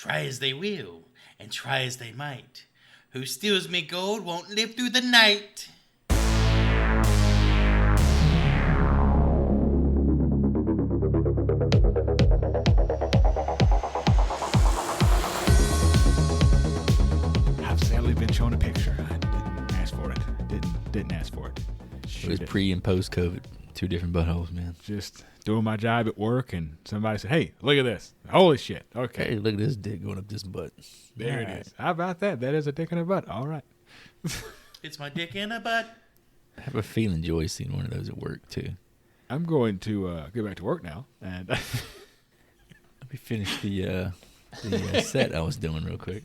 Try as they will, and try as they might. Who steals me gold won't live through the night. I've sadly been shown a picture. I didn't ask for it. Didn't ask for it. It was pre and post COVID. Two different buttholes, man. Just doing my job at work, and somebody said, "Hey, look at this! Holy shit!" Okay, Hey, look at this dick going up this butt. there it is. How about that? That is a dick in a butt. All right. It's my dick in a butt. I have a feeling Joy's seen one of those at work too. I'm going to get back to work now, and Let me finish the set I was doing real quick.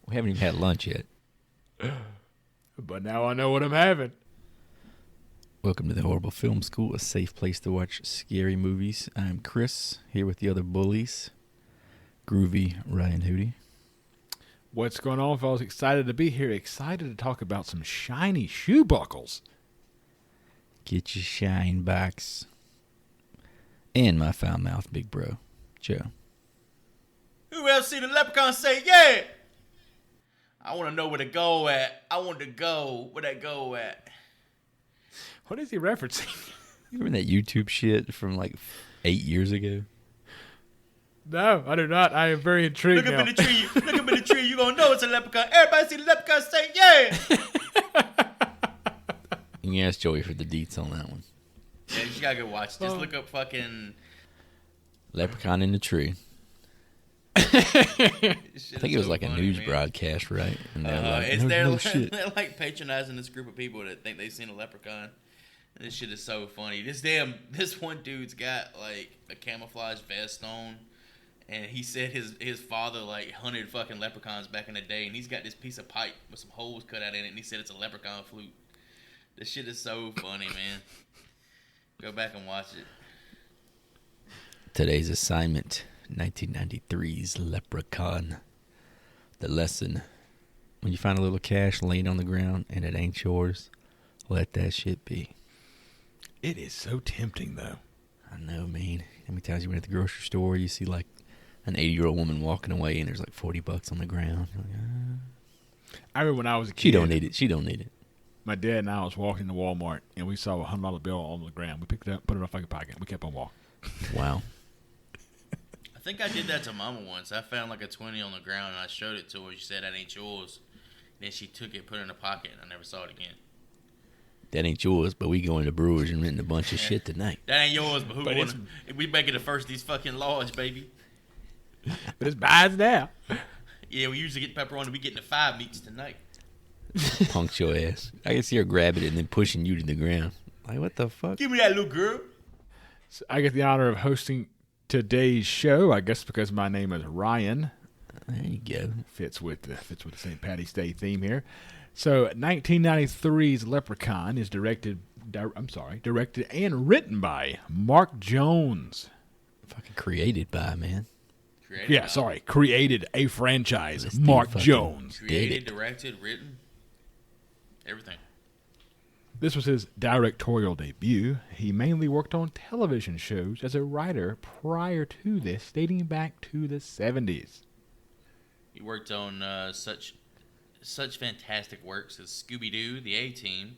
We haven't even had lunch yet. but now I know what I'm having. Welcome to the Horrible Film School, a safe place to watch scary movies. I'm Chris, here with the other bullies. Groovy, Ryan Hootie. What's going on, fellas? Excited to be here. Excited to talk about some shiny shoe buckles. Get your shine box. And my foul mouth big bro, Joe. Who else see the leprechaun say, yeah? I want to know where to go at. I want to go where that go at. What is he referencing? You remember that YouTube shit from like 8 years ago? No, I do not. I am very intrigued Look now. up in the tree. Look up in the tree. You gonna know it's a leprechaun. Everybody see the leprechaun say, yeah. You can ask Joey for the deets on that one. Yeah, you gotta go watch. Just look up fucking Leprechaun in the tree. I think it was like a news broadcast, right? And they're like, It's no they're shit. like patronizing this group of people that think they've seen a leprechaun. And this shit is so funny. This one dude's got like a camouflage vest on, and he said his father like hunted fucking leprechauns back in the day, and he's got this piece of pipe with some holes cut out in it, and he said it's a leprechaun flute. This shit is so funny, man. Go back and watch it. Today's assignment, 1993's Leprechaun. The lesson: when you find a little cash laying on the ground and it ain't yours, let that shit be. It is so tempting, though. I know, man. How many times you went at the grocery store, you see like an 80-year-old woman walking away and there's like $40 on the ground. You're like, ah. I remember when I was a kid. She don't need it. She don't need it. My dad and I was walking to Walmart, and we saw a $100 bill on the ground. We picked it up, put it in our fucking pocket. We kept on walking. Wow. I think I did that to Mama once. I found like a 20 on the ground, and I showed it to her. She said, that ain't yours. Then she took it, put it in her pocket, and I never saw it again. That ain't yours, but we going to Brewers and renting a bunch of shit tonight. That ain't yours, but we making the first of these fucking laws, baby. But it's buys now. Yeah, we usually get pepperoni. We getting the 5 meats tonight. Punked your ass. I can see her grabbing it and then pushing you to the ground. Like, what the fuck? Give me that little girl. So I get the honor of hosting today's show, I guess because my name is Ryan. There you go. Fits with the St. Patty's Day theme here. So 1993's Leprechaun is directed and written by Mark Jones. Fucking created by, man. Created a franchise. This dude Mark fucking Jones. Created, directed, written, everything. This was his directorial debut. He mainly worked on television shows as a writer prior to this, dating back to the 70s. He worked on such fantastic works as Scooby-Doo, The A-Team,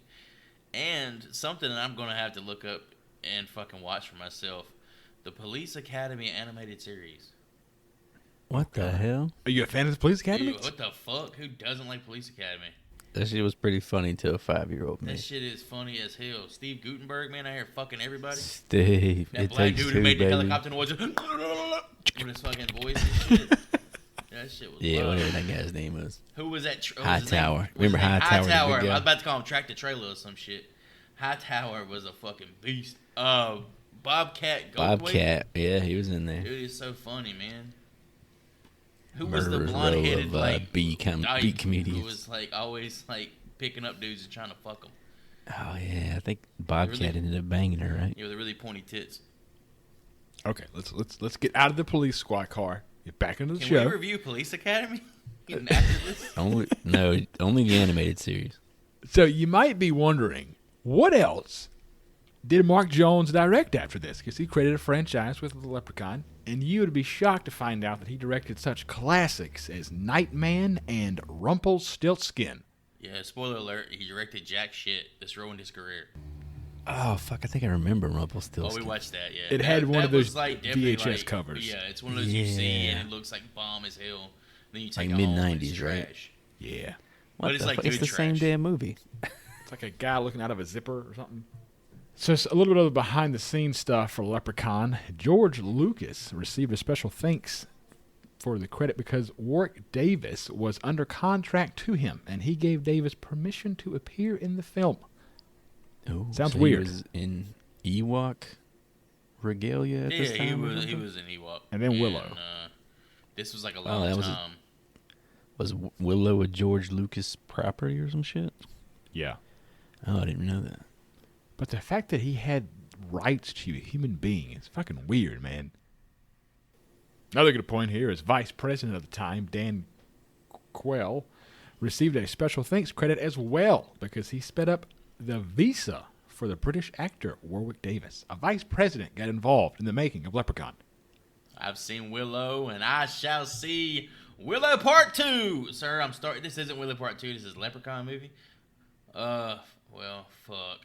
and something that I'm going to have to look up and fucking watch for myself, the Police Academy animated series. What the hell? Are you a fan of the Police Academy? Dude, what the fuck? Who doesn't like Police Academy? That shit was pretty funny to a 5-year-old man. That shit is funny as hell. Steve Guttenberg, man, out here fucking everybody. Steve, That it black takes dude two, who made baby. the helicopter noise with his fucking voice and shit. That shit was Yeah, wild. whatever that guy's name was. Who was that? Hightower. Remember Hightower? Hightower. I was about to call him Tractor Trailer or some shit. Hightower was a fucking beast. Bobcat Goldthwait. Bobcat. Yeah, he was in there. Dude, he's so funny, man. Who was the Murderer's blonde-headed row of, like B dyke comedians. who was like always like picking up dudes and trying to fuck them? Oh yeah, I think Bobcat Really? ended up banging her, right? Yeah, with the really pointy tits. Okay, let's get out of the police squad car. Get back into the Can show. we review Police Academy? Getting after this? Only the animated series. So you might be wondering, what else did Mark Jones direct after this? Because he created a franchise with the Leprechaun. and you would be shocked to find out that he directed such classics as Nightman and Rumpelstiltskin. Yeah, spoiler alert, he directed jack shit. This ruined his career. Oh, fuck, I think I remember Oh, Rumpelstiltskin. we watched that, yeah. It had one of those was, like, definitely, VHS covers. Yeah, it's one of those you see, Yeah. and it looks like bomb as hell. Then you take Like it home, mid-90s, it's right? trash. Yeah. What But it's the like fuck? It's good the same trash. damn movie. It's like a guy looking out of a zipper or something. So it's a little bit of the behind-the-scenes stuff for Leprechaun. George Lucas received a special thanks for the credit because Warwick Davis was under contract to him, and he gave Davis permission to appear in the film. Oh, Sounds so weird. He was in Ewok regalia at this Yeah, time. he was in Ewok. And then Willow. This was like a long that was time. Was Willow a George Lucas property or some shit? Yeah. Oh, I didn't know that. But the fact that he had rights to a human being is fucking weird, man. Another good point here is Vice President at the time, Dan Quayle, received a special thanks credit as well because he sped up the visa for the British actor Warwick Davis. A vice president got involved in the making of Leprechaun. I've seen Willow, and I shall see Willow Part 2. Sir, I'm starting. This isn't Willow Part 2. This is Leprechaun movie. Well, fuck.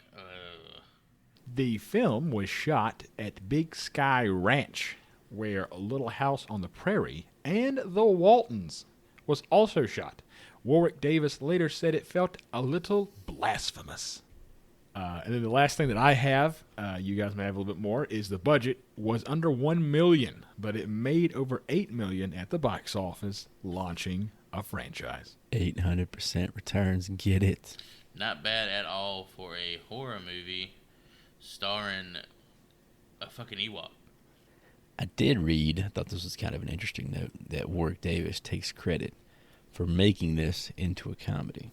The film was shot at Big Sky Ranch, where Little House on the Prairie and The Waltons was also shot. Warwick Davis later said it felt a little blasphemous. And then the last thing that I have, you guys may have a little bit more, is the budget was under $1 million, but it made over $8 million at the box office, launching a franchise. 800% returns. Get it. Not bad at all for a horror movie starring a fucking Ewok. I did read, I thought this was kind of an interesting note, that Warwick Davis takes credit for making this into a comedy.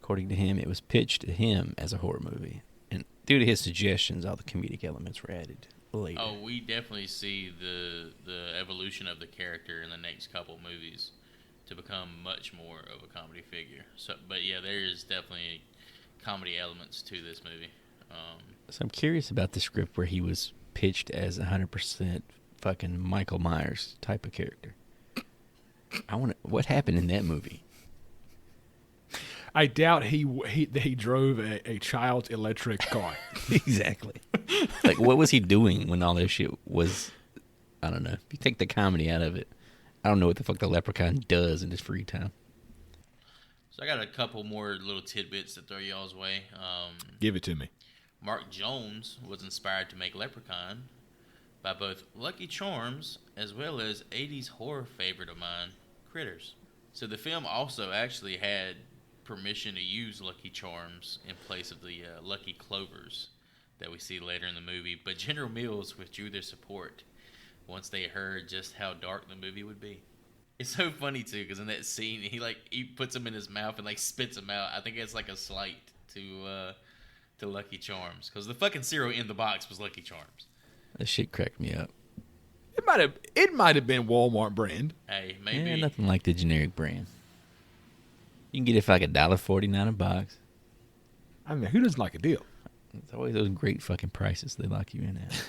According to him, it was pitched to him as a horror movie. And due to his suggestions, all the comedic elements were added later. Oh, we definitely see the evolution of the character in the next couple movies to become much more of a comedy figure. So, but yeah, there is definitely comedy elements to this movie. So I'm curious about the script where he was pitched as 100% fucking Michael Myers type of character. What happened in that movie? I doubt he drove a child's electric car. Exactly. Like, what was he doing when all this shit was? I don't know. If you take the comedy out of it, I don't know what the fuck the Leprechaun does in his free time. So I got a couple more little tidbits to throw y'all's way. Give it to me. Mark Jones was inspired to make Leprechaun by both Lucky Charms as well as 80s horror favorite of mine, Critters. So the film also actually had permission to use Lucky Charms in place of the Lucky Clovers that we see later in the movie, but General Mills withdrew their support once they heard just how dark the movie would be. It's so funny too, because in that scene, he puts them in his mouth and like spits them out. I think it's like a slight to Lucky Charms, because the fucking cereal in the box was Lucky Charms. That shit cracked me up. It might have been Walmart brand. Hey, maybe. Yeah, nothing like the generic brand. You can get it for like $1.49 a box. I mean, who doesn't like a deal? It's always those great fucking prices they lock you in at.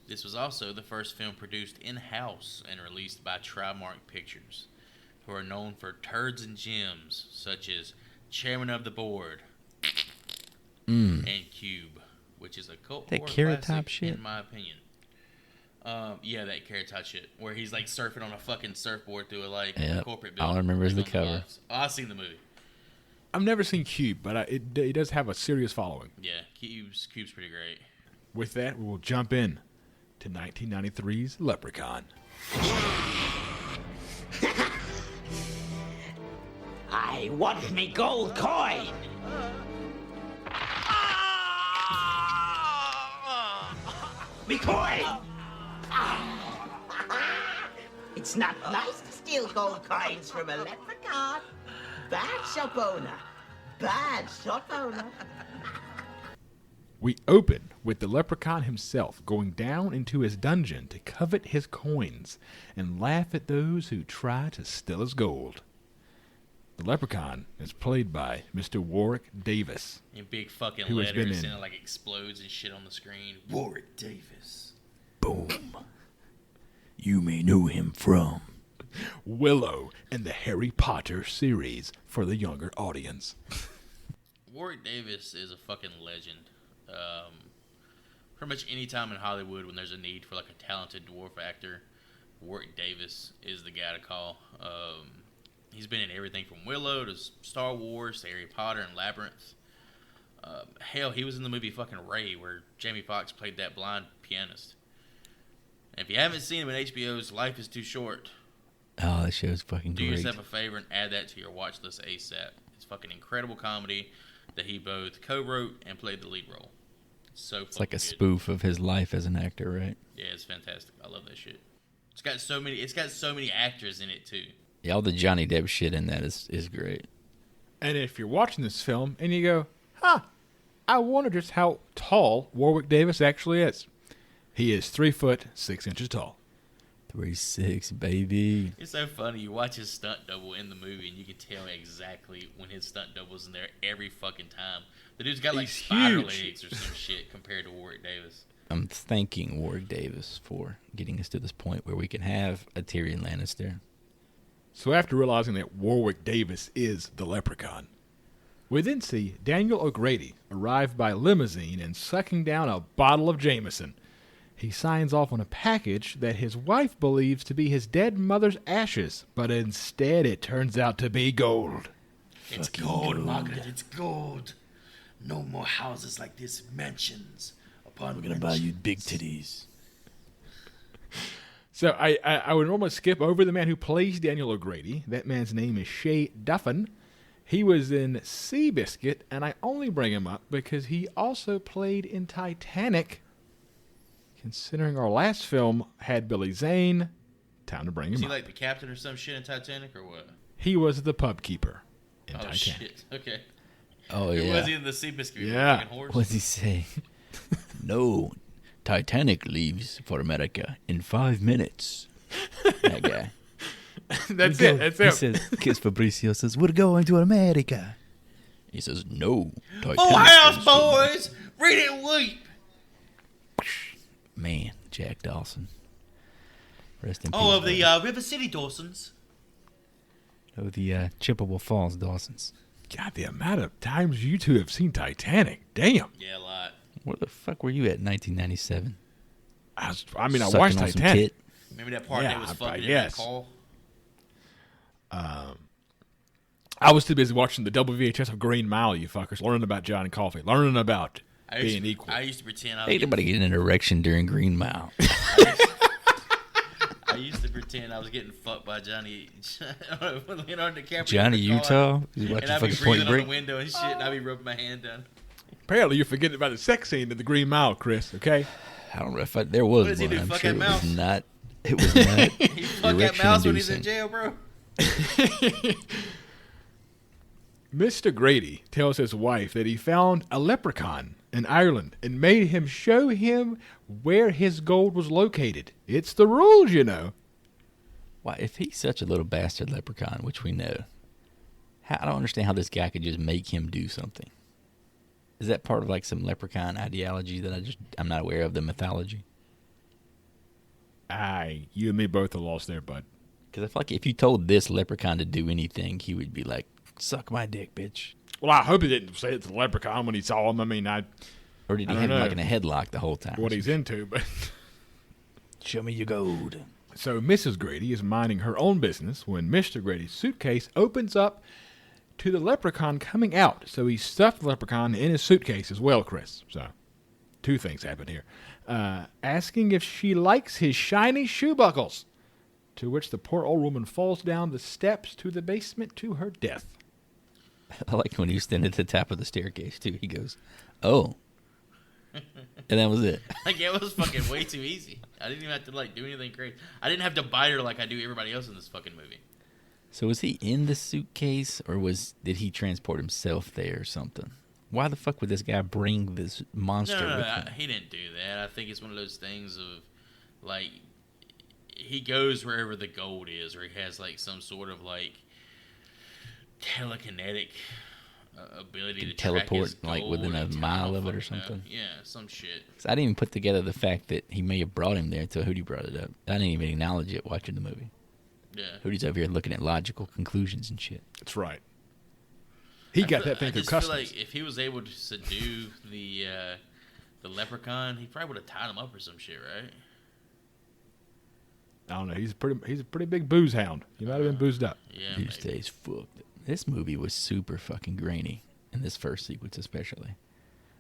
This was also the first film produced in-house and released by Trimark Pictures, who are known for turds and gems such as Chairman of the Board and Cube, which is a cult That horror Carrot classic, Top shit? in my opinion. Yeah, that Carrot Top shit, where he's like surfing on a fucking surfboard through a corporate building. All I remember is the on cover. box. Oh, I've seen the movie. I've never seen Cube, but it does have a serious following. Yeah, Cube's pretty great. With that, we will jump in to 1993's Leprechaun. I want me gold coin. Me coin. It's not nice to steal gold coins from a leprechaun. Bad shop owner. Bad shop owner. We open with the leprechaun himself going down into his dungeon to covet his coins and laugh at those who try to steal his gold. The leprechaun is played by Mr. Warwick Davis. In big fucking Who has been letters, in- and it like explodes and shit on the screen. Warwick Davis. Boom. You may know him from Willow and the Harry Potter series for the younger audience. Warwick Davis is a fucking legend. Pretty much any time in Hollywood when there's a need for like a talented dwarf actor, Warwick Davis is the guy to call. He's been in everything from Willow to Star Wars to Harry Potter and Labyrinth. Hell, he was in the movie fucking Ray, where Jamie Foxx played that blind pianist. And if you haven't seen him in HBO's Life is Too Short, Oh, that show's fucking do great. yourself a favor and add that to your watch list ASAP. It's fucking incredible comedy that he both co-wrote and played the lead role. It's like a spoof of his life as an actor, right? Yeah, it's fantastic. I love that shit. It's got so many actors in it too. Yeah, all the Johnny Depp shit in that is great. And if you're watching this film and you go, I wonder just how tall Warwick Davis actually is. He is 3 foot 6 inches tall. 3'6", baby. It's so funny. You watch his stunt double in the movie, and you can tell exactly when his stunt double's in there every fucking time. The dude's got like He's spider huge. legs or some shit compared to Warwick Davis. I'm thanking Warwick Davis for getting us to this point where we can have a Tyrion Lannister. So after realizing that Warwick Davis is the Leprechaun, we then see Daniel O'Grady arrive by limousine and sucking down a bottle of Jameson. He signs off on a package that his wife believes to be his dead mother's ashes, but instead it turns out to be gold. It's gold, Margaret. It's gold. No more houses like this. Mansions upon mansions. big titties. So I would normally skip over the man who plays Daniel O'Grady. That man's name is Shay Duffin. He was in Seabiscuit, and I only bring him up because he also played in Titanic. Considering our last film had Billy Zane, time to bring him Is he up. like the captain or some shit in Titanic or what? He was the pub keeper in Oh Titanic. shit. Okay. Oh, Or yeah. was he in the Seabiscuit? Yeah. Fucking horse? What does he say? No, Titanic leaves for America in 5 minutes. That guy. That's We it. go- That's he it. says, Kiss Fabricio says, we're going to America. He says, no. Titanic Full house, leaves for America." boys! Read it and weep! Man, Jack Dawson. Rest in peace. Oh, of buddy. the River City Dawsons. Of the Chippewa Falls Dawsons. God, the amount of times you two have seen Titanic. Damn. Yeah, a lot. Where the fuck were you at in 1997? I Sucking watched on some Titanic. tit? Remember that part Yeah, that was I fucking in guess. that call? I was too busy watching the double VHS of Green Mile, you fuckers, learning about John Coffey, learning about being equal. I used to pretend I was Ain't getting, nobody getting an erection during Green Mile. I used to pretend I was getting fucked by Johnny Leonardo DiCaprio. Johnny in the car, Utah? He's watching And I'd be fucking Point breathing on Break? the window and shit, and I'd be rubbing my hand down. Apparently, you're forgetting about the sex scene in the Green Mile, Chris, okay? I don't know if there was What does he one. do, I'm fuck sure that it was mouse? not. It was not He fucked that mouse when he's in erection-inducing. jail, bro. Mr. Grady tells his wife that he found a leprechaun in Ireland and made him show him where his gold was located. It's the rules, you know. Why, if he's such a little bastard leprechaun, which we know, I don't understand how this guy could just make him do something. Is that part of like some leprechaun ideology that I'm not aware of, the mythology? You and me both are lost there, bud. Because I feel like if you told this leprechaun to do anything, he would be like, suck my dick, bitch. Well, I hope he didn't say it's a leprechaun when he saw him. I mean, Or did he I have don't him like know in a headlock the whole time? what he's into, but... Show me your gold. So Mrs. Grady is minding her own business when Mr. Grady's suitcase opens up to the leprechaun coming out. So he stuffed the leprechaun in his suitcase as well, Chris. So 2 things happen here. Asking if she likes his shiny shoe buckles, to which the poor old woman falls down the steps to the basement to her death. I like when he was standing at the top of the staircase, too. He goes, oh. And that was it. Like, it was fucking way too easy. I didn't even have to, like, do anything crazy. I didn't have to bite her like I do everybody else in this fucking movie. So was he in the suitcase, or did he transport himself there or something? Why the fuck would this guy bring this monster No, with him? he didn't do that. I think it's one of those things of, like, he goes wherever the gold is, or he has, like, some sort of, like, telekinetic ability Can to track teleport, his like, gold within a and mile time of it or fucking know. something? Yeah, some shit. 'Cause I didn't even put together the fact that he may have brought him there until Hootie brought it up. I didn't even acknowledge it watching the movie. Yeah. Hootie's over here looking at logical conclusions and shit. That's right. He got that thing I through just customs. feel like if he was able to subdue the leprechaun, he probably would have tied him up or some shit, right? I don't know. He's a pretty big booze hound. He might have been boozed up. Yeah, These maybe. days, fucked. This movie was super fucking grainy in this first sequence, especially.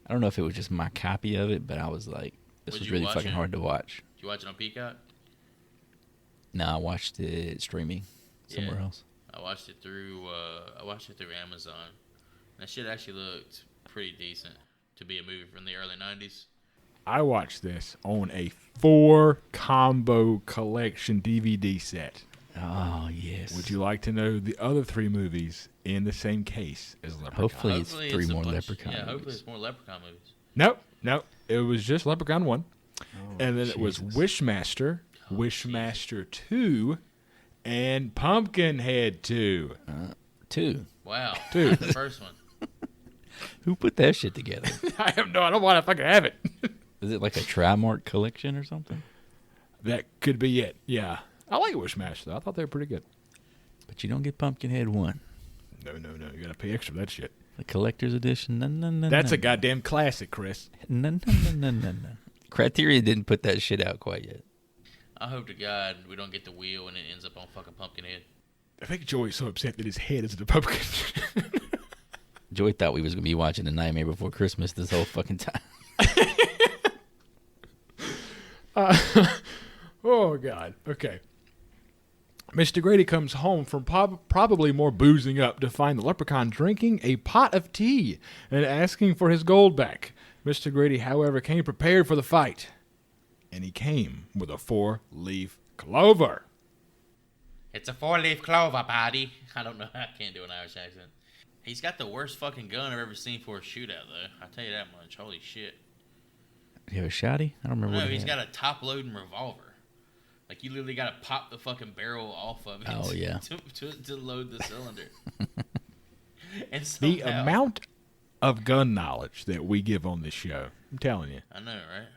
I don't know if it was just my copy of it, but I was like, this Would was you really watch fucking it? hard to watch. Did you watch it on Peacock? No, I watched it streaming somewhere Yeah. else. I watched it through Amazon. That shit actually looked pretty decent to be a movie from the early 90s. I watched this on a 4-combo collection DVD set. Oh, yes. Would you like to know the other 3 movies in the same case as Leprechaun? Hopefully it's Hopefully 3 a more bunch- Leprechaun Yeah, movies. hopefully it's more Leprechaun movies. Nope. It was just Leprechaun 1. And then it was Jesus. Wishmaster, Wishmaster 2, and Pumpkinhead 2. 2. Wow. Dude. The first one. Who put that shit together? I have no, I don't want to fucking have it. Is it like a Trimark collection or something? That could be it. Yeah. I like Wishmaster, though. I thought they were pretty good. But you don't get Pumpkinhead 1. No. You got to pay extra for that shit. The collector's edition. No. That's a goddamn classic, Chris. No. Criterion didn't put that shit out quite yet. I hope to God we don't get the wheel and it ends up on fucking Pumpkinhead. I think Joey's so upset that his head is in the pumpkin. Joey thought we was going to be watching The Nightmare Before Christmas this whole fucking time. Oh, God. Okay. Mr. Grady comes home from probably more boozing up to find the leprechaun drinking a pot of tea and asking for his gold back. Mr. Grady, however, came prepared for the fight. And he came with a 4-leaf clover. It's a 4-leaf clover, buddy. I don't know. I can't do an Irish accent. He's got the worst fucking gun I've ever seen for a shootout, though. I'll tell you that much. Holy shit. You have a shotty? I don't remember No, what he he's had. got a top-loading revolver. Like, you literally got to pop the fucking barrel off of it Oh, yeah. to load the cylinder. And The somehow, amount of gun knowledge that we give on this show, I'm telling you. I know, right?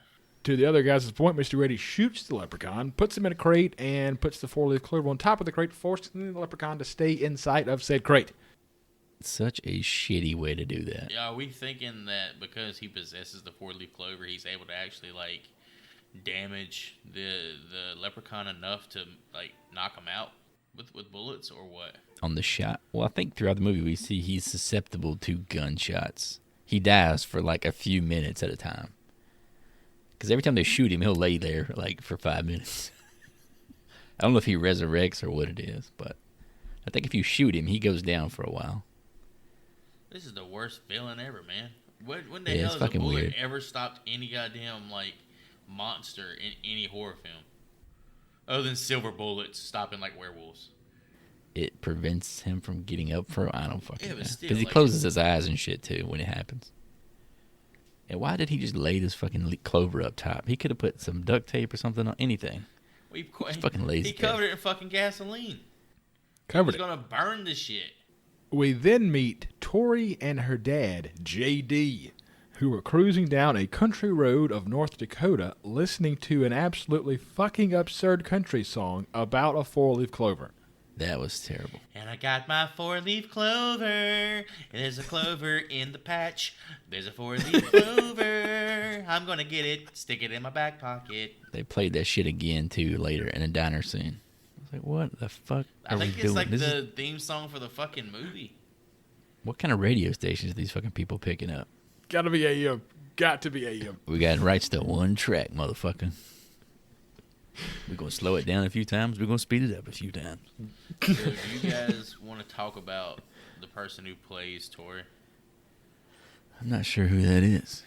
To the other guy's point, Mr. Grady shoots the leprechaun, puts him in a crate, and puts the 4-leaf clover on top of the crate, forcing the leprechaun to stay inside of said crate. Such a shitty way to do that. Yeah, are we thinking that because he possesses the 4-leaf clover, he's able to actually, like, damage the leprechaun enough to, like, knock him out with bullets, or what? On the shot. Well, I think throughout the movie we see he's susceptible to gunshots. He dies for like a few minutes at a time. Because every time they shoot him, he'll lay there like for 5 minutes. I don't know if he resurrects or what it is, but I think if you shoot him, he goes down for a while. This is the worst villain ever, man. When the Yeah, hell it's has a fucking bullet weird. ever stopped any goddamn, like, monster in any horror film? Other than silver bullets stopping, like, werewolves. It prevents him from getting up for I don't fucking Yeah, know. but still, Because he like- closes his eyes and shit too when it happens. And why did he just lay this fucking clover up top? He could have put some duct tape or something on anything. He's fucking lazy. He covered it in fucking gasoline. Covered He's it. gonna burn the shit. We then meet Tori and her dad, J.D., who were cruising down a country road of North Dakota listening to an absolutely fucking absurd country song about a 4-leaf clover. That was terrible. And I got my 4-leaf clover. And there's a clover in the patch. There's a 4-leaf clover. I'm gonna get it, stick it in my back pocket. They played that shit again too later in a diner scene. I was like, what the fuck I are we think it's doing? like This is- the theme song for the fucking movie. what kind of radio stations are these fucking people picking up? Gotta be AM. Got to be AM. We got rights to one track, motherfucker. We're gonna slow it down a few times. We're gonna speed it up a few times. So do you guys want to talk about the person who plays Tori? I'm not sure who that is.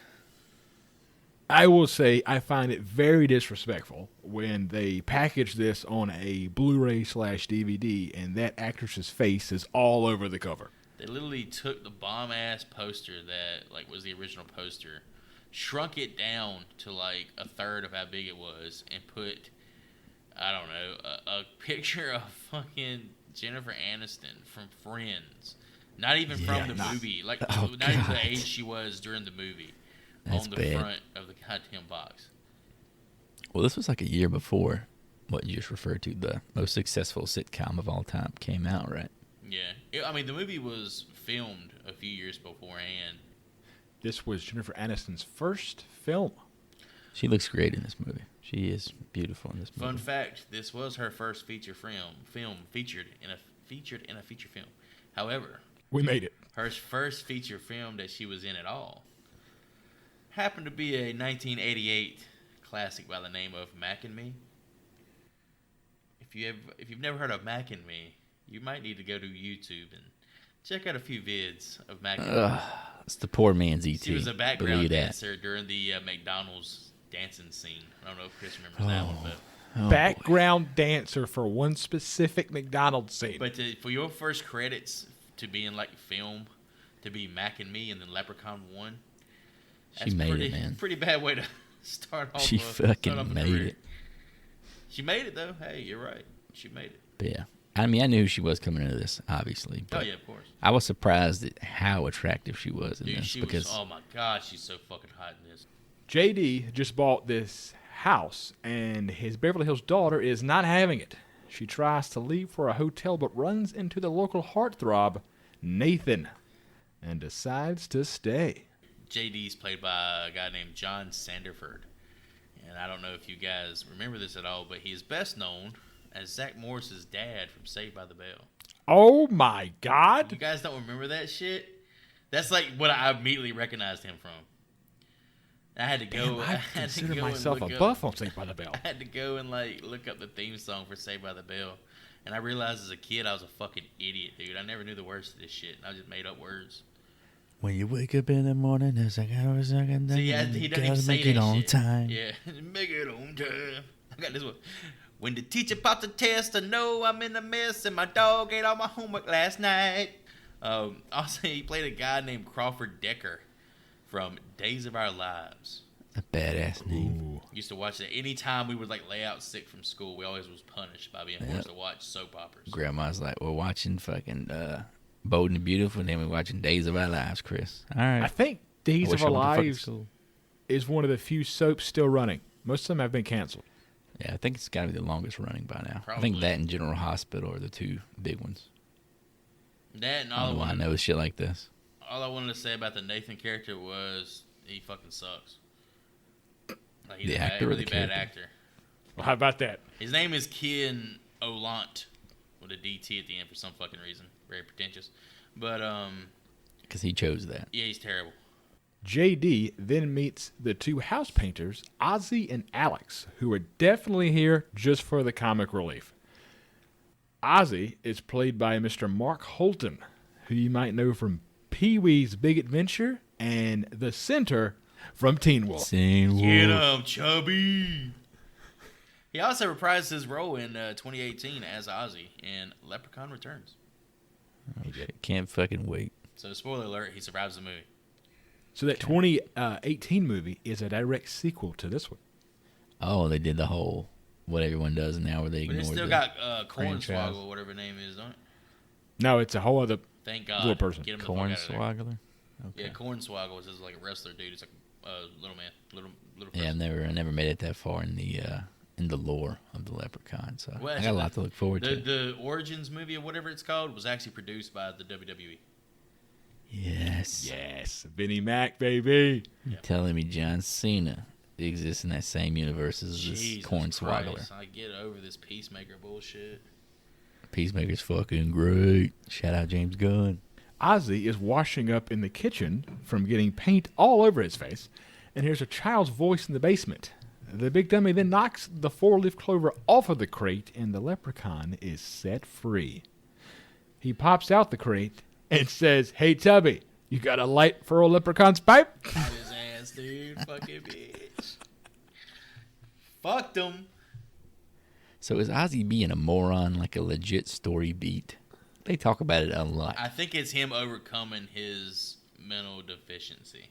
I will say I find it very disrespectful when they package this on a Blu-ray/DVD and that actress's face is all over the cover. They literally took the bomb ass poster that like was the original poster, shrunk it down to like a third of how big it was, and put, I don't know, a picture of fucking Jennifer Aniston from Friends Not even Yeah, from the not- movie. Like, Oh, not even God. the age she was during the movie. That's on the bad. front of the goddamn box. Well, this was like a year before what you just referred to, the most successful sitcom of all time, came out, right? Yeah. I mean, the movie was filmed a few years beforehand. This was Jennifer Aniston's first film. She looks great in this movie. She is beautiful in this movie. Fun fact, this was her first feature film featured in a feature film. However, We made it. her first feature film that she was in at all happened to be a 1988 classic by the name of Mac and Me. If you've never heard of Mac and Me, you might need to go to YouTube and check out a few vids of Mac and Me. It's the poor man's E.T. She was a background Believe that. dancer during the McDonald's dancing scene. I don't know if Chris remembers that one, but Oh, Background dancer for one specific McDonald's scene. for your first credits to be in like film, to be Mac and Me and then Leprechaun 1, She made it, man. Pretty bad way to start off. She fucking made it. She made it though. Hey, you're right. She made it. But yeah. I mean, I knew who she was coming into this, obviously. Oh But yeah, of course. I was surprised at how attractive she was in Dude, this. she because was. Oh my god, she's so fucking hot in this. JD just bought this house, and his Beverly Hills daughter is not having it. She tries to leave for a hotel, but runs into the local heartthrob, Nathan, and decides to stay. JD's played by a guy named John Sanderford. And I don't know if you guys remember this at all, but he is best known as Zach Morris's dad from Saved by the Bell. Oh my God! You guys don't remember that shit? That's like what I immediately recognized him from. I had to go. Damn, I had to consider go and myself a look up- buff on Saved by the Bell. I had to go and like look up the theme song for Saved by the Bell, and I realized as a kid I was a fucking idiot, dude. I never knew the words to this shit. I just made up words. when you wake up in the morning, it's like I was like, So yeah, he doesn't even say make it that on shit. time. Yeah, make it on time. I got this one. When the teacher popped the test, I know I'm in a mess, and my dog ate all my homework last night. Also, he played a guy named Crawford Decker from Days of Our Lives. A badass name. Used to watch that anytime we would like lay out sick from school. We always was punished by being forced to watch soap operas. Grandma's like, we're watching fucking Bold and the Beautiful, and then we're watching Days of Our Lives, Chris. All right. I think Days wish of Our I went to fucking Lives school. is one of the few soaps still running. Most of them have been canceled. Yeah, I think it's got to be the longest running by now. I Probably. think that and General Hospital are the two big ones. That and I don't know why I know shit like this. all I wanted to say about the Nathan character was he fucking sucks. Like, he's The a actor or really the bad character? actor. Well, how about that? His name is Ken Olant with a DT at the end for some fucking reason. Very pretentious. But Because he chose that. yeah, he's terrible. JD then meets the two house painters, Ozzy and Alex, who are definitely here just for the comic relief. Ozzy is played by Mr. Mark Holton, who you might know from Pee-wee's Big Adventure and The Center from Teen Wolf. Same Get wolf. him, chubby. He also reprised his role in 2018 as Ozzy in Leprechaun Returns. Oh, shit. Can't fucking wait. So, spoiler alert, he survives the movie. So that 2018 movie is a direct sequel to this one. Oh, they did the whole what everyone does now where they But ignore it's still the got franchise. Cornswoggle, whatever his name is, don't it? No, it's a whole other... Thank God. Little person. Get him the fuck out of there. Cornswoggler. Okay. Yeah, Cornswoggle is just like a wrestler dude. It's like little man, little Yeah, person. I never made it that far in the lore of the Leprechaun, so Well, I got a lot to look forward to. The Origins movie or whatever it's called was actually produced by the WWE. Yes. Yes, Vinnie Mac, baby. You're telling me John Cena exists in that same universe as this Jesus Cornswoggler. Christ, I get over this Peacemaker bullshit. Peacemaker's fucking great. Shout out James Gunn. Ozzy is washing up in the kitchen from getting paint all over his face, and hears a child's voice in the basement. The big dummy then knocks the four-leaf clover off of the crate, and the leprechaun is set free. He pops out the crate and says, "Hey, Tubby, you got a light for old leprechaun's pipe?" Got his ass, dude. Fucking bitch. Fucked him. So is Ozzy being a moron like a legit story beat? They talk about it a lot. I think it's him overcoming his mental deficiency.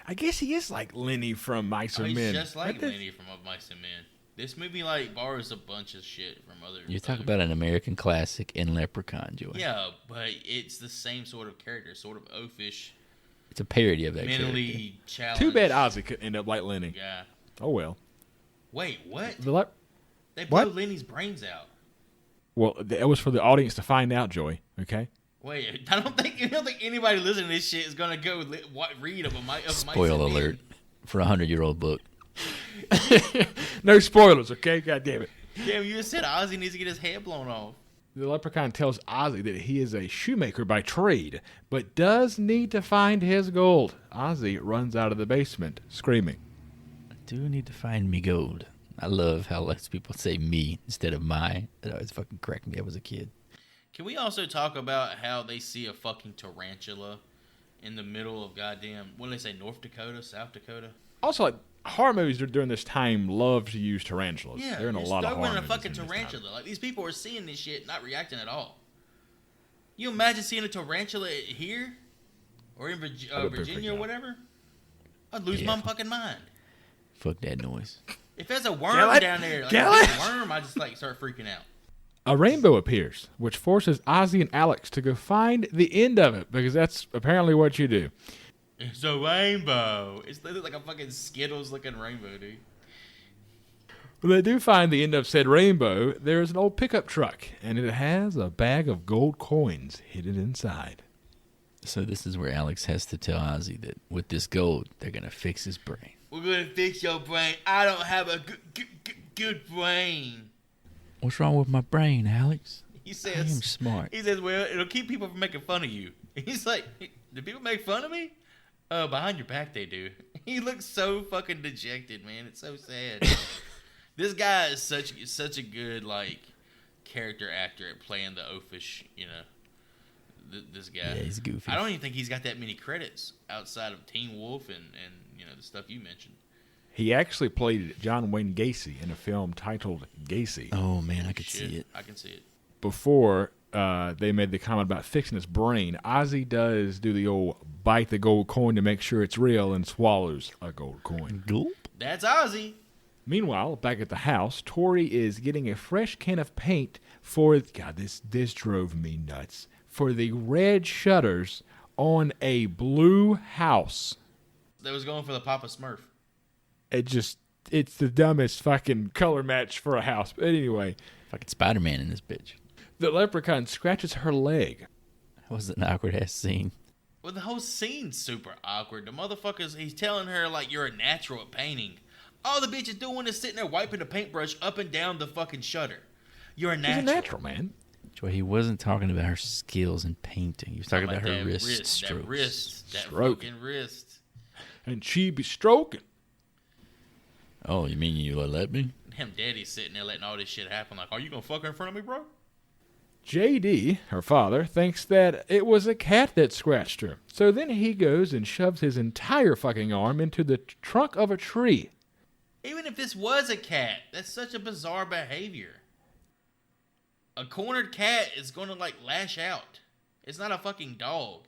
I guess he is like Lenny from Mice Oh, and he's Men. just like That is- Lenny from Of Mice and Men. This movie like borrows a bunch of shit from other. You talk about an American classic in Leprechaun, Joy. Yeah, but it's the same sort of character, sort of oafish. It's a parody of that mentally character. challenged. Too bad Ozzy couldn't end up like Lenny. Yeah. Oh well. Wait, what? They blew What? Lenny's brains out. Well, that was for the audience to find out, Joy. Okay. Wait, I don't think anybody listening to this shit is gonna go read of a Spoiler alert for a 100-year-old book. No spoilers, okay? God damn it. Damn, you just said Ozzy needs to get his head blown off. The leprechaun tells Ozzy that he is a shoemaker by trade, but does need to find his gold. Ozzy runs out of the basement, screaming. I do need to find me gold. I love how less people say me instead of my. It always fucking cracked me up as a kid. Can we also talk about how they see a fucking tarantula in the middle of goddamn, what do they say, North Dakota, South Dakota? Also, like, horror movies during this time love to use tarantulas. Yeah, they're in a lot of horror a movies. fucking in this tarantula. time. Like, these people are seeing this shit, not reacting at all. You imagine seeing a tarantula here? Or in Virginia or whatever? I'd lose my fucking mind. Fuck that noise. If there's a worm Kill it. down there, like Kill a it. big worm, I just like start freaking out. A rainbow appears, which forces Ozzy and Alex to go find the end of it, because that's apparently what you do. It's a rainbow. It's like a fucking Skittles looking rainbow, dude. When they do find the end of said rainbow, there is an old pickup truck, and it has a bag of gold coins hidden inside. So this is where Alex has to tell Ozzy that with this gold, they're going to fix his brain. We're gonna fix your brain. I don't have a good brain. What's wrong with my brain, Alex? He I says, am smart. He says, well, it'll keep people from making fun of you. He's like, do people make fun of me? Behind your back they do. He looks so fucking dejected, man. It's so sad. This guy is such a good, like, character actor at playing the oafish, you know, this guy. Yeah, he's goofy. I don't even think he's got that many credits outside of Teen Wolf and you know, the stuff you mentioned. He actually played John Wayne Gacy in a film titled Gacy. Oh, man, I could see it. I can see it. Before they made the comment about fixing his brain, Ozzy does do the old bite the gold coin to make sure it's real and swallows a gold coin. Gulp. That's Ozzy. Meanwhile, back at the house, Tori is getting a fresh can of paint for, God, this drove me nuts, for the red shutters on a blue house. That was going for the Papa Smurf. It's the dumbest fucking color match for a house. But anyway, Fucking Spider-Man in this bitch. the leprechaun scratches her leg. That was an awkward-ass scene. Well, the whole scene's super awkward. The motherfuckers, he's telling her, like, you're a natural at painting. All the bitch is doing is sitting there wiping the paintbrush up and down the fucking shutter. You're a natural. She's a natural, man. Joy, he wasn't talking about her skills in painting. He was talking about her that wrist strokes. That Stroke. fucking wrist. And she be stroking. Oh, you mean you let me? Him daddy's sitting there letting all this shit happen. Like, are you gonna fuck her in front of me, bro? JD, her father, thinks that it was a cat that scratched her. So then he goes and shoves his entire fucking arm into the trunk of a tree. Even if this was a cat, that's such a bizarre behavior. A cornered cat is gonna, like, lash out. It's not a fucking dog.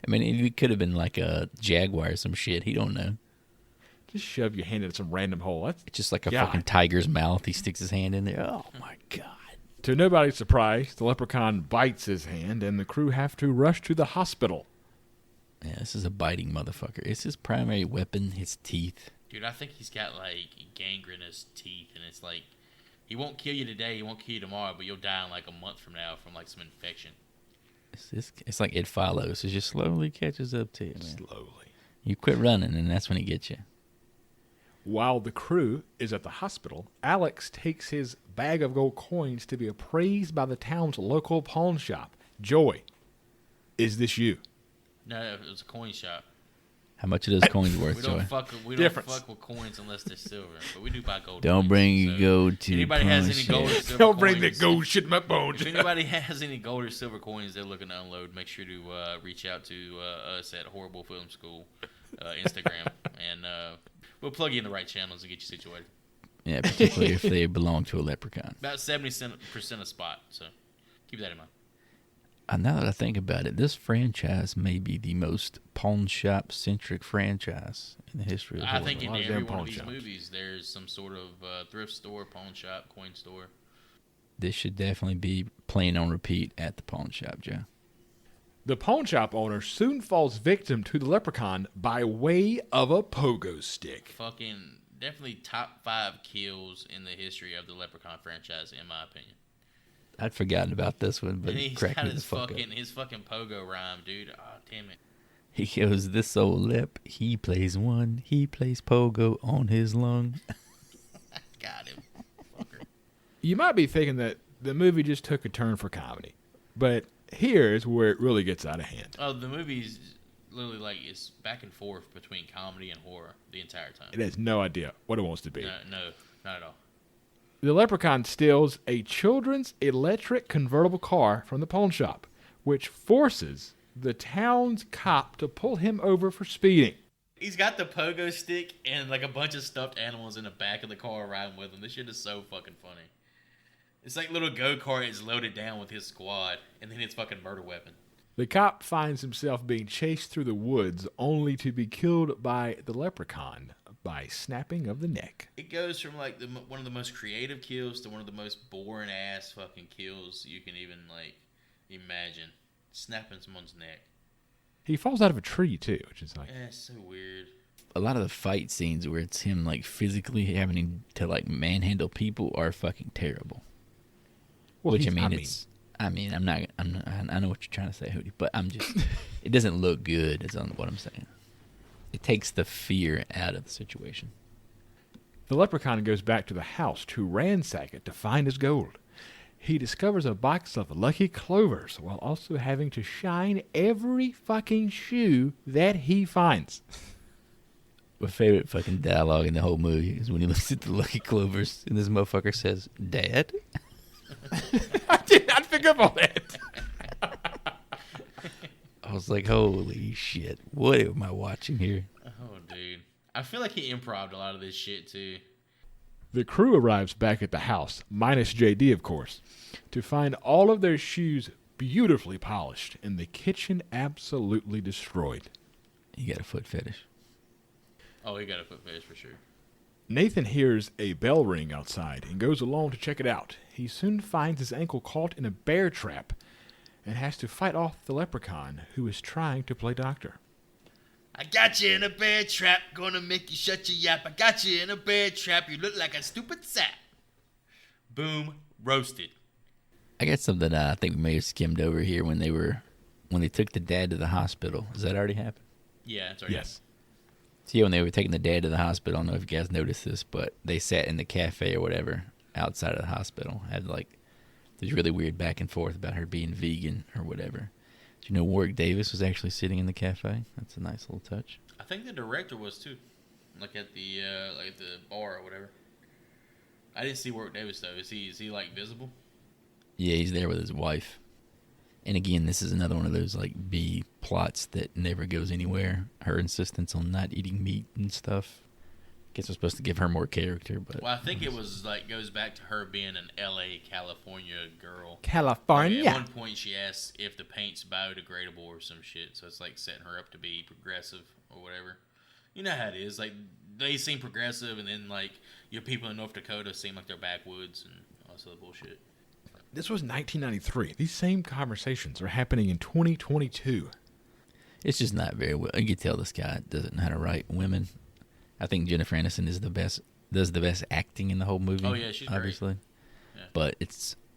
I mean, it could have been like a jaguar or some shit. He don't know. Just shove your hand into some random hole. That's It's just like a God. fucking tiger's mouth. He sticks his hand in there. Oh, my God. To nobody's surprise, the leprechaun bites his hand, and the crew have to rush to the hospital. Yeah, this is a biting motherfucker. It's his primary weapon, his teeth. Dude, I think he's got, like, gangrenous teeth, and it's like, he won't kill you today, he won't kill you tomorrow, but you'll die in, like, a month from now from, like, some infection. It's like it follows. It just slowly catches up to you, man. Slowly. You quit running, and that's when he gets you. While the crew is at the hospital, Alex takes his bag of gold coins to be appraised by the town's local pawn shop. Joy, is this you? No, it was a coin shop. How much are those coins worth, We Joy? don't fuck with coins unless they're silver, but we do buy gold. Don't coins, bring your so gold to anybody has any pawn gold or shop. silver Don't bring the coins- gold shit in my bones. If anybody has any gold or silver coins they're looking to unload, make sure to reach out to us at Horrible Film School Instagram, and we'll plug you in the right channels and get you situated. Yeah, particularly if they belong to a leprechaun. About 70% a spot, so keep that in mind. Now that I think about it, this franchise may be the most pawn shop centric franchise in the history of I horror. think in lot of every damn one of pawn these shops. movies, there's some sort of thrift store, pawn shop, coin store. This should definitely be playing on repeat at the pawn shop, Joe. The pawn shop owner soon falls victim to the leprechaun by way of a pogo stick. Fucking definitely top 5 kills in the history of the Leprechaun franchise, in my opinion. I'd forgotten about this one, but And it he's cracked got me the his fuck fucking up. his fucking pogo rhyme, dude. Oh, damn it. He goes, this old lep, he plays one, he plays pogo on his lung. Got him. Fucker. You might be thinking that the movie just took a turn for comedy, but here's where it really gets out of hand. Oh, the movie's literally like it's back and forth between comedy and horror the entire time. It has no idea what it wants to be. No, not at all. The leprechaun steals a children's electric convertible car from the pawn shop, which forces the town's cop to pull him over for speeding. He's got the pogo stick and like a bunch of stuffed animals in the back of the car riding with him. This shit is so fucking funny. It's like little go-kart is loaded down with his squad, and then his fucking murder weapon. The cop finds himself being chased through the woods only to be killed by the leprechaun by snapping of the neck. It goes from like one of the most creative kills to one of the most boring ass fucking kills you can even like imagine. Snapping someone's neck. He falls out of a tree too, which is like, It's so weird. A lot of the fight scenes where it's him like physically having to like manhandle people are fucking terrible. well, Which he's- I know what you're trying to say, Hootie, but it doesn't look good is what I'm saying. It takes the fear out of the situation. The leprechaun goes back to the house to ransack it to find his gold. He discovers a box of Lucky Clovers while also having to shine every fucking shoe that he finds. My favorite fucking dialogue in the whole movie is when he looks at the Lucky Clovers and this motherfucker says, "Dad?" I did not pick up on that. I was like, holy shit, what am I watching here? Oh, dude. I feel like he improv'd a lot of this shit, too. The crew arrives back at the house, minus JD, of course, to find all of their shoes beautifully polished and the kitchen absolutely destroyed. You got a foot fetish. Oh, he got a foot fetish for sure. Nathan hears a bell ring outside and goes along to check it out. He soon finds his ankle caught in a bear trap and has to fight off the leprechaun who is trying to play doctor. I got you in a bear trap, gonna make you shut your yap. I got you in a bear trap, you look like a stupid sap. Boom, roasted. I got something I think we may have skimmed over here when they took the dad to the hospital. Does that already happen? Yeah, that's right. Yes. So yeah, when they were taking the dad to the hospital, I don't know if you guys noticed this, but they sat in the cafe or whatever outside of the hospital. Had like this really weird back and forth about her being vegan or whatever. Do you know Warwick Davis was actually sitting in the cafe? That's a nice little touch. I think the director was too, like at the bar or whatever. I didn't see Warwick Davis though. Is he like visible? Yeah, he's there with his wife. And again, this is another one of those like B plots that never goes anywhere. Her insistence on not eating meat and stuff. Guess we're supposed to give her more character, but Well, I think it was like goes back to her being an L.A. California girl. California. At one point, she asks if the paint's biodegradable or some shit. So it's like setting her up to be progressive or whatever. You know how it is. Like they seem progressive, and then like your people in North Dakota seem like they're backwoods and all this other bullshit. This was 1993. These same conversations are happening in 2022. it's just not very well. You can tell this guy doesn't know how to write women. I think Jennifer Aniston is does the best acting in the whole movie. Oh, yeah, she's great. obviously. Yeah. But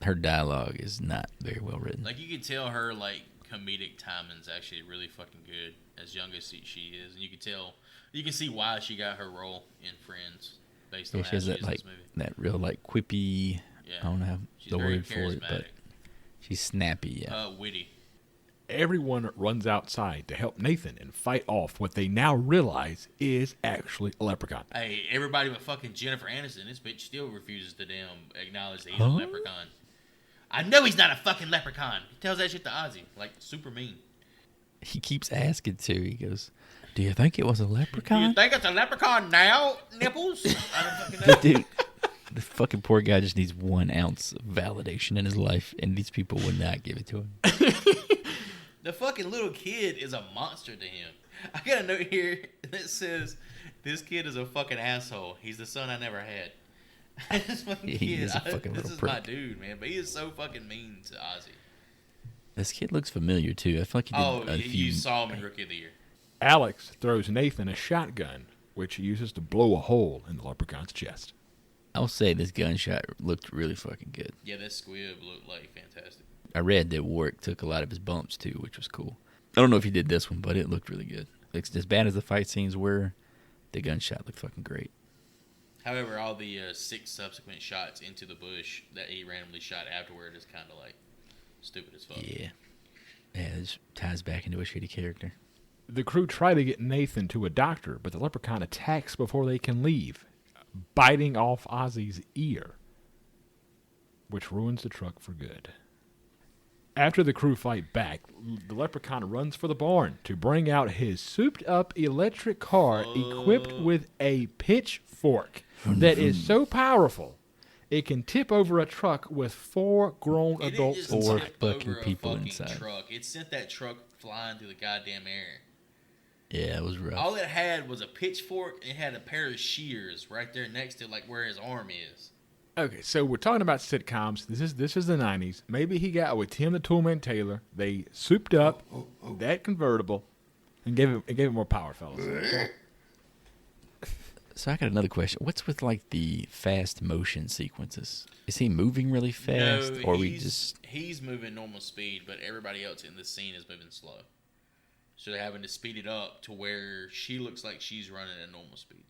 her dialogue is not very well written. Like you can tell her like comedic timing's actually really fucking good. As young as she is, and you can see why she got her role in Friends based on Yeah, how she has she that is in like this movie. that real like quippy. Yeah. I don't know She's the very word for it, but charismatic. she's snappy. Yeah. Witty. Everyone runs outside to help Nathan and fight off what they now realize is actually a leprechaun. Hey, everybody but fucking Jennifer Aniston. This bitch still refuses to damn acknowledge that he's a leprechaun. I know he's not a fucking leprechaun. He tells that shit to Ozzy, like super mean. He keeps asking too. He goes, "Do you think it was a Do you leprechaun?" think it's a leprechaun now, Nipples? I don't fucking know. The fucking poor guy just needs 1 ounce of validation in his life, and these people would not give it to him. The fucking little kid is a monster to him. I got a note here that says, "This kid is a fucking asshole. He's the son I never had." This fucking Yeah, he kid, is a fucking this little is prick. my dude, man. But he is so fucking mean to Ozzy. This kid looks familiar, too. I feel like he did Oh, a few... you saw him in Rookie of the Year. Alex throws Nathan a shotgun, which he uses to blow a hole in the leprechaun's chest. I'll say this gunshot looked really fucking good. Yeah, that squib looked like fantastic. I read that Warwick took a lot of his bumps, too, which was cool. I don't know if he did this one, but it looked really good. Like, as bad as the fight scenes were, the gunshot looked fucking great. However, all the 6 subsequent shots into the bush that he randomly shot afterward is kind of like stupid as fuck. Yeah. Yeah, this ties back into a shitty character. The crew try to get Nathan to a doctor, but the leprechaun attacks before they can leave, biting off Ozzy's ear, which ruins the truck for good. After the crew fight back, the leprechaun runs for the barn to bring out his souped-up electric car equipped with a pitchfork that is so powerful it can tip over a truck with 4 grown It didn't adults just Four tip fucking over a people fucking inside. truck. It sent that truck flying through the goddamn air. Yeah, it was rough. All it had was a pitchfork and it had a pair of shears right there next to like where his arm is. Okay, so we're talking about sitcoms. This is the 90s. Maybe he got with Tim the Toolman Taylor. They souped up that convertible and gave it more power, fellas. So I got another question. What's with, like, the fast motion sequences? Is he moving really fast, No, or are we just... he's moving normal speed, but everybody else in the scene is moving slow. So they're having to speed it up to where she looks like she's running at normal speed.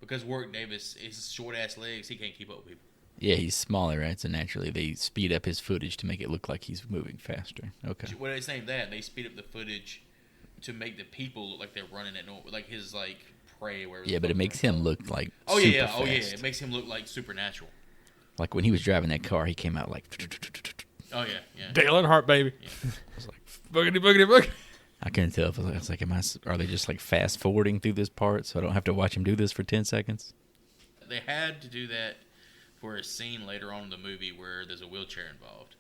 Because Warwick Davis, his short ass legs, he can't keep up with people. Yeah, he's smaller, right? So naturally they speed up his footage to make it look like he's moving faster. Okay. When they say that, they speed up the footage to make the people look like they're running at normal, like his like prey. Wherever Yeah, but it makes him look like Oh super yeah, fast. oh yeah, it makes him look like supernatural. Like when he was driving that car, he came out like... Oh yeah, yeah. Dale Earnhardt, baby. I was like, Boogity, boogity, boogity. I couldn't tell if I was like, are they just like fast forwarding through this part so I don't have to watch him do this for 10 seconds? They had to do that for a scene later on in the movie where there's a wheelchair involved.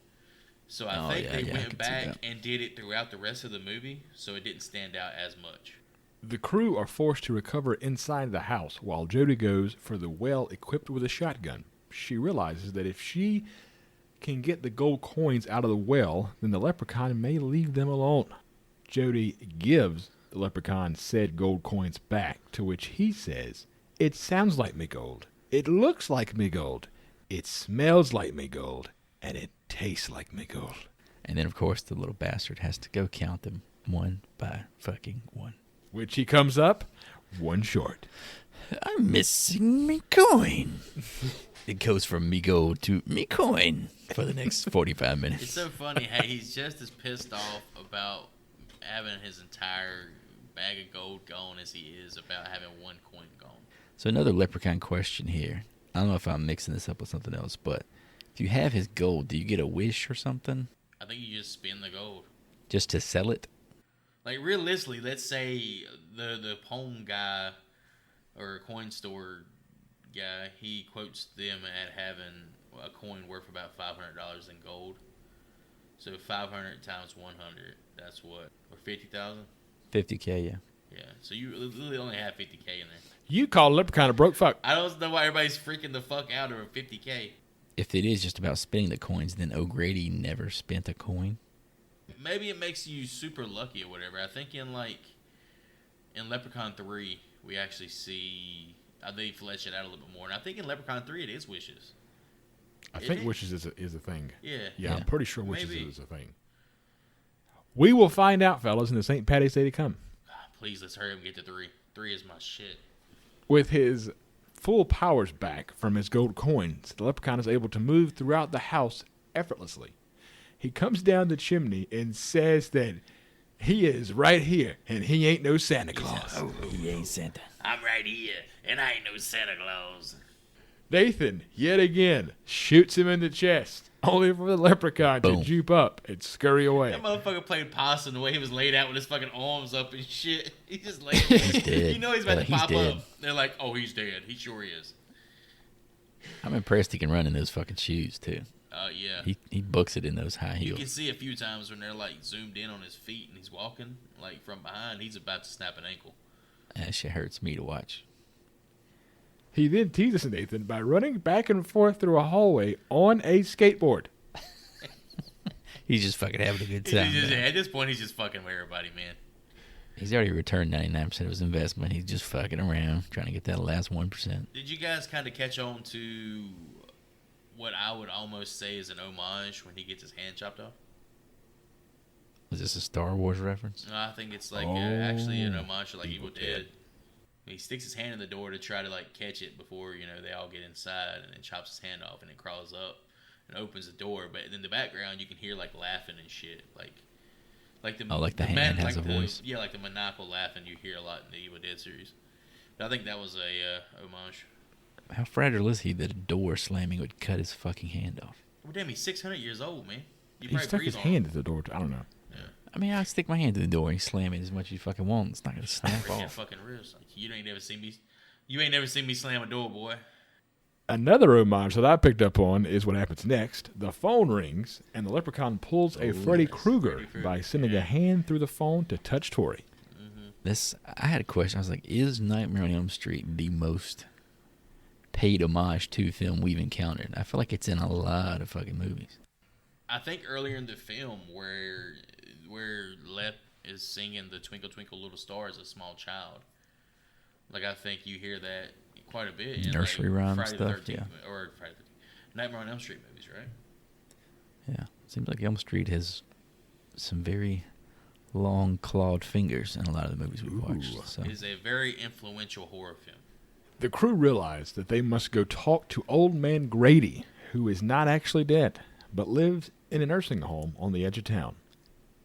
So I think they I went could see back that. and did it throughout the rest of the movie, so it didn't stand out as much. The crew are forced to recover inside the house while Jody goes for the well equipped with a shotgun. She realizes that if she can get the gold coins out of the well, then the leprechaun may leave them alone. Jody gives the leprechaun said gold coins back, to which he says, "It sounds like me gold. It looks like me gold. It smells like me gold. And it tastes like me gold." And then, of course, the little bastard has to go count them one by fucking one. Which he comes up one short. I'm missing me coin. It goes from me gold to me coin for the next 45 minutes. It's so funny how he's just as pissed off about having his entire bag of gold gone as he is about having one coin gone. So another leprechaun question here. I don't know if I'm mixing this up with something else, but if you have his gold, do you get a wish or something? I think you just spend the gold. Just to sell it? Like realistically, let's say the pawn guy or coin store guy, he quotes them at having a coin worth about $500 in gold. So 500 times 100, that's what? Or 50,000? 50K, yeah. Yeah. So you literally only have 50K in there. You call Leprechaun a broke fuck. I don't know why everybody's freaking the fuck out over 50K. If it is just about spending the coins, then O'Grady never spent a coin. Maybe it makes you super lucky or whatever. I think in Leprechaun 3, we actually see they flesh it out a little bit more. And I think in Leprechaun 3, it is wishes. I Is think it? wishes is a thing. Yeah. Yeah, I'm pretty sure wishes Maybe. is a thing. We will find out, fellas, in the St. Patty's Day to come. Please, let's hurry up and get to 3. 3 is my shit. With his full powers back from his gold coins, the leprechaun is able to move throughout the house effortlessly. He comes down the chimney and says that he is right here and he ain't no Santa Claus. He ain't Santa. I'm right here, and I ain't no Santa Claus. Nathan, yet again, shoots him in the chest, only for the leprechaun Boom. to juke up and scurry away. That motherfucker played possum the way he was laid out with his fucking arms up and shit. He just laid there. He's dead. You know he's about to He's pop dead. up. They're like, oh, he's dead. He sure is. I'm impressed he can run in those fucking shoes too. Yeah. He books it in those high You heels. can see a few times when they're like zoomed in on his feet and he's walking like from behind. He's about to snap an ankle. That shit hurts me to watch. He then teases Nathan by running back and forth through a hallway on a skateboard. He's just fucking having a good time. At this point, he's just fucking with everybody, man. He's already returned 99% of his investment. He's just fucking around, trying to get that last 1%. Did you guys kind of catch on to what I would almost say is an homage when he gets his hand chopped off? Was this a Star Wars reference? No, I think it's like actually an homage to like Evil Dead. He sticks his hand in the door to try to like catch it before they all get inside, and then chops his hand off and then crawls up and opens the door. But in the background, you can hear like laughing and shit, like the hand has a voice. Yeah, like the maniacal laughing you hear a lot in the Evil Dead series. But I think that was a homage. How fragile is he that a door slamming would cut his fucking hand off? Well, damn, he's 600 years old, man. He stuck his hand at the door. I don't know. Yeah. I mean, I stick my hand in the door and slam it as much as you fucking want. It's not gonna snap Your off. fucking wrist. Like, you ain't never seen me slam a door, boy. Another homage that I picked up on is what happens next. The phone rings, and the Leprechaun pulls a Freddy Krueger by sending a hand through the phone to touch Tori. I had a question. I was like, is Nightmare on Elm Street the most paid homage to film we've encountered? I feel like it's in a lot of fucking movies. I think earlier in the film where Lep is singing the Twinkle Twinkle Little Star as a small child. Like, I think you hear that quite a bit in Nursery rhyme Friday stuff, the 13th, or Friday the 13th, Nightmare on Elm Street movies, right? Yeah. Seems like Elm Street has some very long clawed fingers in a lot of the movies we've watched. So. It is a very influential horror film. The crew realize that they must go talk to Old Man Grady, who is not actually dead, but lives in a nursing home on the edge of town.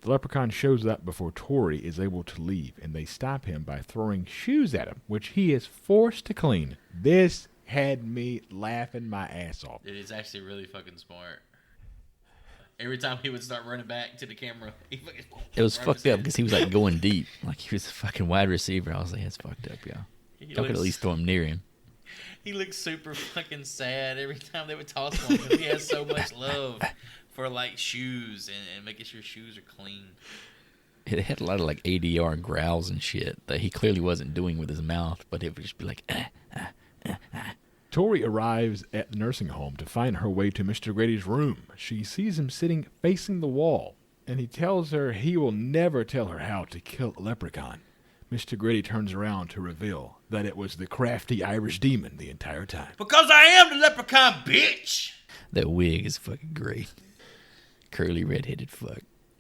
The Leprechaun shows up before Tori is able to leave, and they stop him by throwing shoes at him, which he is forced to clean. This had me laughing my ass off. It is actually really fucking smart. Every time he would start running back to the camera, he fucking... It was fucked up because he was like going deep. Like he was a fucking wide receiver. I was like, that's fucked up, y'all. Y'all could at least throw him near him. He looks super fucking sad every time they would toss him because he has so much love for like shoes and making sure shoes are clean. It had a lot of like ADR growls and shit that he clearly wasn't doing with his mouth, but it would just be like, Tori arrives at the nursing home to find her way to Mr. Grady's room. She sees him sitting facing the wall, and he tells her he will never tell her how to kill a leprechaun. Mr. Grady turns around to reveal that it was the crafty Irish demon the entire time. Because I am the leprechaun, bitch! That wig is fucking great. Curly red-headed fuck.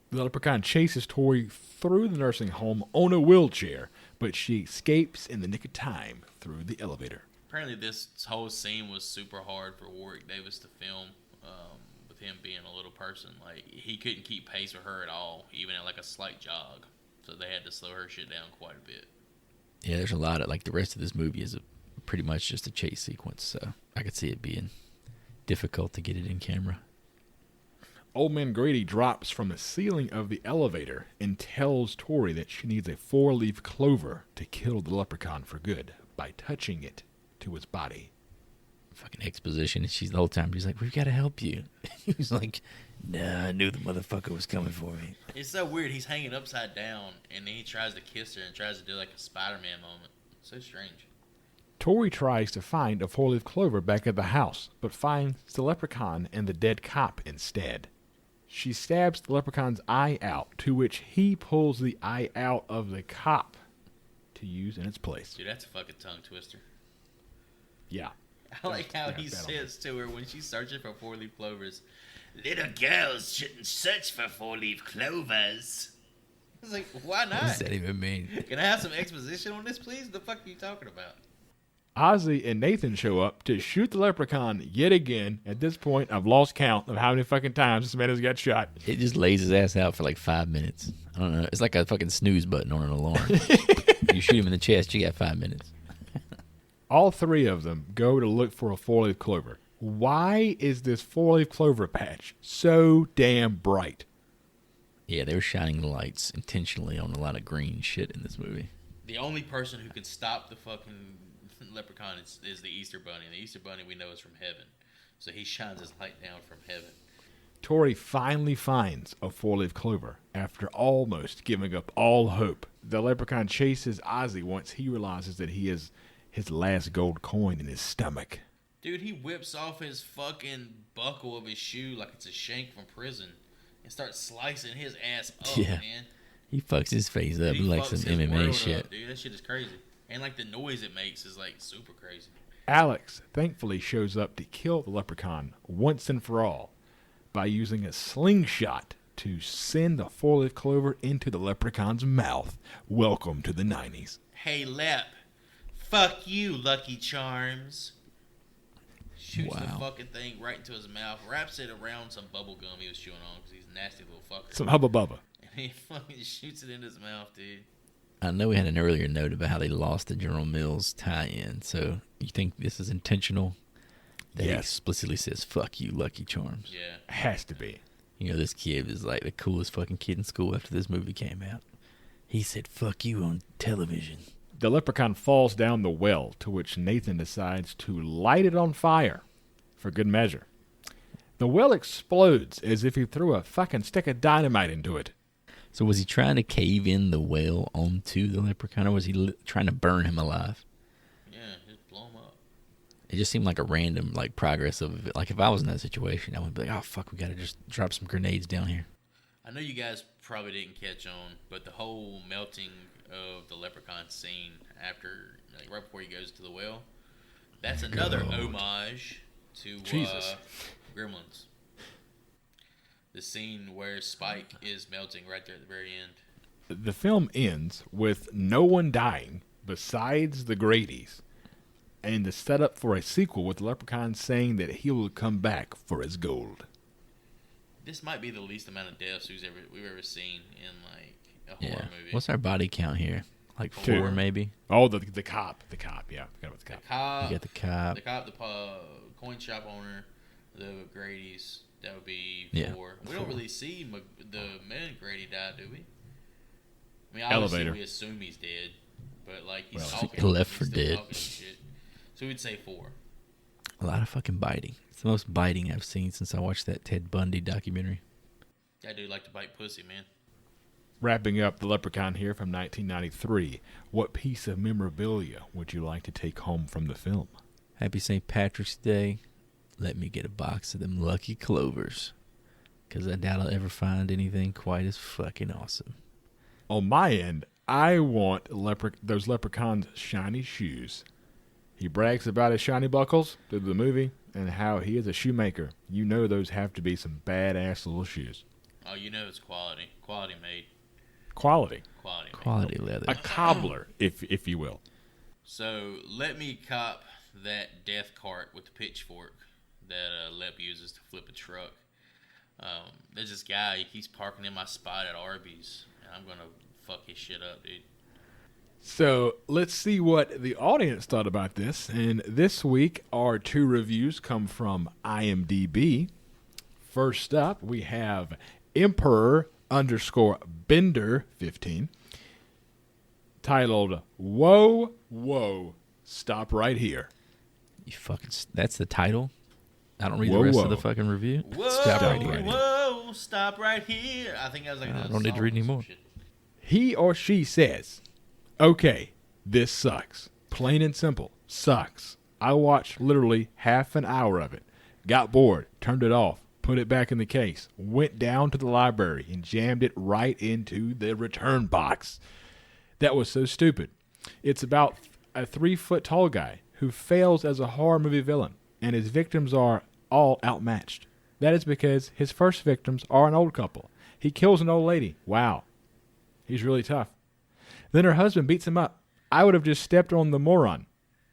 The leprechaun chases Tori through the nursing home on a wheelchair, but she escapes in the nick of time through the elevator. Apparently this whole scene was super hard for Warwick Davis to film, with him being a little person. Like, he couldn't keep pace with her at all, even at like a slight jog. So they had to slow her shit down quite a bit. Yeah, there's a lot of, like, the rest of this movie is pretty much just a chase sequence, so I could see it being difficult to get it in camera. Old Man Grady drops from the ceiling of the elevator and tells Tori that she needs a 4-leaf clover to kill the leprechaun for good by touching it to his body. Fucking exposition, and she's the whole time, she's like, we've got to help you. He's like, nah, I knew the motherfucker was coming for me. It's so weird. He's hanging upside down, and then he tries to kiss her and tries to do like a Spider-Man moment. So strange. Tori tries to find a 4-leaf clover back at the house, but finds the leprechaun and the dead cop instead. She stabs the leprechaun's eye out, to which he pulls the eye out of the cop to use in its place. Dude, that's a fucking tongue twister. Yeah. I like how he says to her when she's searching for 4-leaf clovers, little girls shouldn't search for 4-leaf clovers. I was like, why not? What does that even mean? Can I have some exposition on this, please? What the fuck are you talking about? Ozzy and Nathan show up to shoot the leprechaun yet again. At this point, I've lost count of how many fucking times this man has got shot. It just lays his ass out for like 5 minutes. I don't know. It's like a fucking snooze button on an alarm. You shoot him in the chest, you got 5 minutes. All three of them go to look for a 4-leaf clover. Why is this 4-leaf clover patch so damn bright? Yeah, they were shining the lights intentionally on a lot of green shit in this movie. The only person who could stop the fucking Leprechaun is the Easter Bunny, and the Easter Bunny we know is from heaven, so he shines his light down from heaven. Tori finally finds a four-leaf clover after almost giving up all hope. The Leprechaun chases Ozzy once he realizes that he has his last gold coin in his stomach. Dude, he whips off his fucking buckle of his shoe like it's a shank from prison and starts slicing his ass up, man. He fucks his face up like some MMA shit. Up, dude, that shit is crazy. And like the noise it makes is like super crazy. Alex thankfully shows up to kill the Leprechaun once and for all by using a slingshot to send the four-leaf clover into the Leprechaun's mouth. Welcome to the 90s. Hey, Lep. Fuck you, Lucky Charms. Shoots the fucking thing right into his mouth. Wraps it around some bubble gum he was chewing on because he's a nasty little fucker. Some Hubba Bubba. And he fucking shoots it in his mouth, dude. I know we had an earlier note about how they lost the General Mills tie-in. So you think this is intentional? That he explicitly says, fuck you, Lucky Charms. Yeah. Has to be. You know, this kid is like the coolest fucking kid in school after this movie came out. He said, fuck you on television. The Leprechaun falls down the well, to which Nathan decides to light it on fire for good measure. The well explodes as if he threw a fucking stick of dynamite into it. So was he trying to cave in the well onto the Leprechaun, or was he trying to burn him alive? Yeah, just blow him up. It just seemed like a random progress of it. Like if I was in that situation, I would be like, oh fuck, we gotta just drop some grenades down here. I know you guys probably didn't catch on, but the whole melting of the Leprechaun scene after, like right before he goes to the well, that's another homage to Gremlins. The scene where Spike is melting right there at the very end. The film ends with no one dying besides the Grady's, and the setup for a sequel with the Leprechaun saying that he will come back for his gold. This might be the least amount of deaths we've ever seen in like a horror movie. What's our body count here? Like 4 2. maybe? Oh, the cop. Yeah, forgot about the cop. You got the cop. The cop, the coin shop owner, the Grady's. That would be 4. We don't really see the man Grady die, do we? I mean, obviously Elevator. we assume he's dead, but like he's Well, talking. he left for he's still dead. talking and shit. So we'd say 4. A lot of fucking biting. It's the most biting I've seen since I watched that Ted Bundy documentary. That dude like to bite pussy, man. Wrapping up the Leprechaun here from 1993, what piece of memorabilia would you like to take home from the film? Happy St. Patrick's Day. Let me get a box of them Lucky Clovers. Because I doubt I'll ever find anything quite as fucking awesome. On my end, I want those Leprechaun's shiny shoes. He brags about his shiny buckles through the movie and how he is a shoemaker. You know those have to be some badass little shoes. Oh, you know it's quality. Quality made. Quality. Quality leather. A cobbler, if you will. So let me cop that death cart with the pitchfork that Lep uses to flip a truck. There's this guy, he's parking in my spot at Arby's, and I'm gonna fuck his shit up, dude. So let's see what the audience thought about this. And this week, our 2 reviews come from IMDb. First up, we have Emperor_Bender15, titled "Whoa, Whoa, Stop Right Here." You fucking. That's the title? I don't read Whoa, the rest whoa. of the fucking review. Whoa, Stop right here. whoa, stop right here. I think I was like, I don't need to read anymore. He or she says, "Okay, this sucks. Plain and simple, sucks. I watched literally half an hour of it. Got bored, turned it off, put it back in the case, went down to the library and jammed it right into the return box. That was so stupid. It's about a 3-foot-tall guy who fails as a horror movie villain, and his victims are all outmatched. That is because his first victims are an old couple. He kills an old lady. Wow. He's really tough. Then her husband beats him up. I would have just stepped on the moron.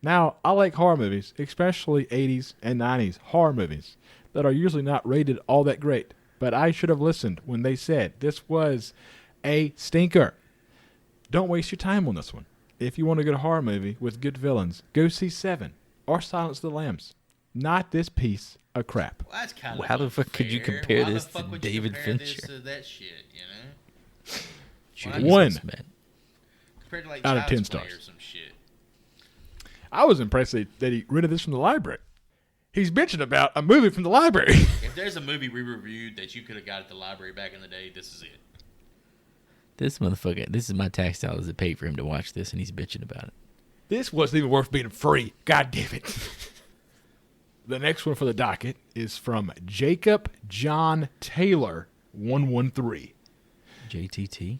Now, I like horror movies, especially 80s and 90s horror movies that are usually not rated all that great, but I should have listened when they said this was a stinker. Don't waste your time on this one. If you want a good horror movie with good villains, go see Seven or Silence of the Lambs. Not this piece of crap. Well, that's kind of How the fuck could you compare Why this the fuck to would you David compare this Fincher? to that shit, you know? Jesus, One. man. Compared to like Out of Child's 10 Play stars. or some shit. I was impressed that he rented this from the library. He's bitching about a movie from the library. If there's a movie we reviewed that you could have got at the library back in the day, this is it. This motherfucker, this is my tax dollars that paid for him to watch this, and he's bitching about it. This wasn't even worth being free. God damn it. The next one for the docket is from Jacob John Taylor, 113. JTT?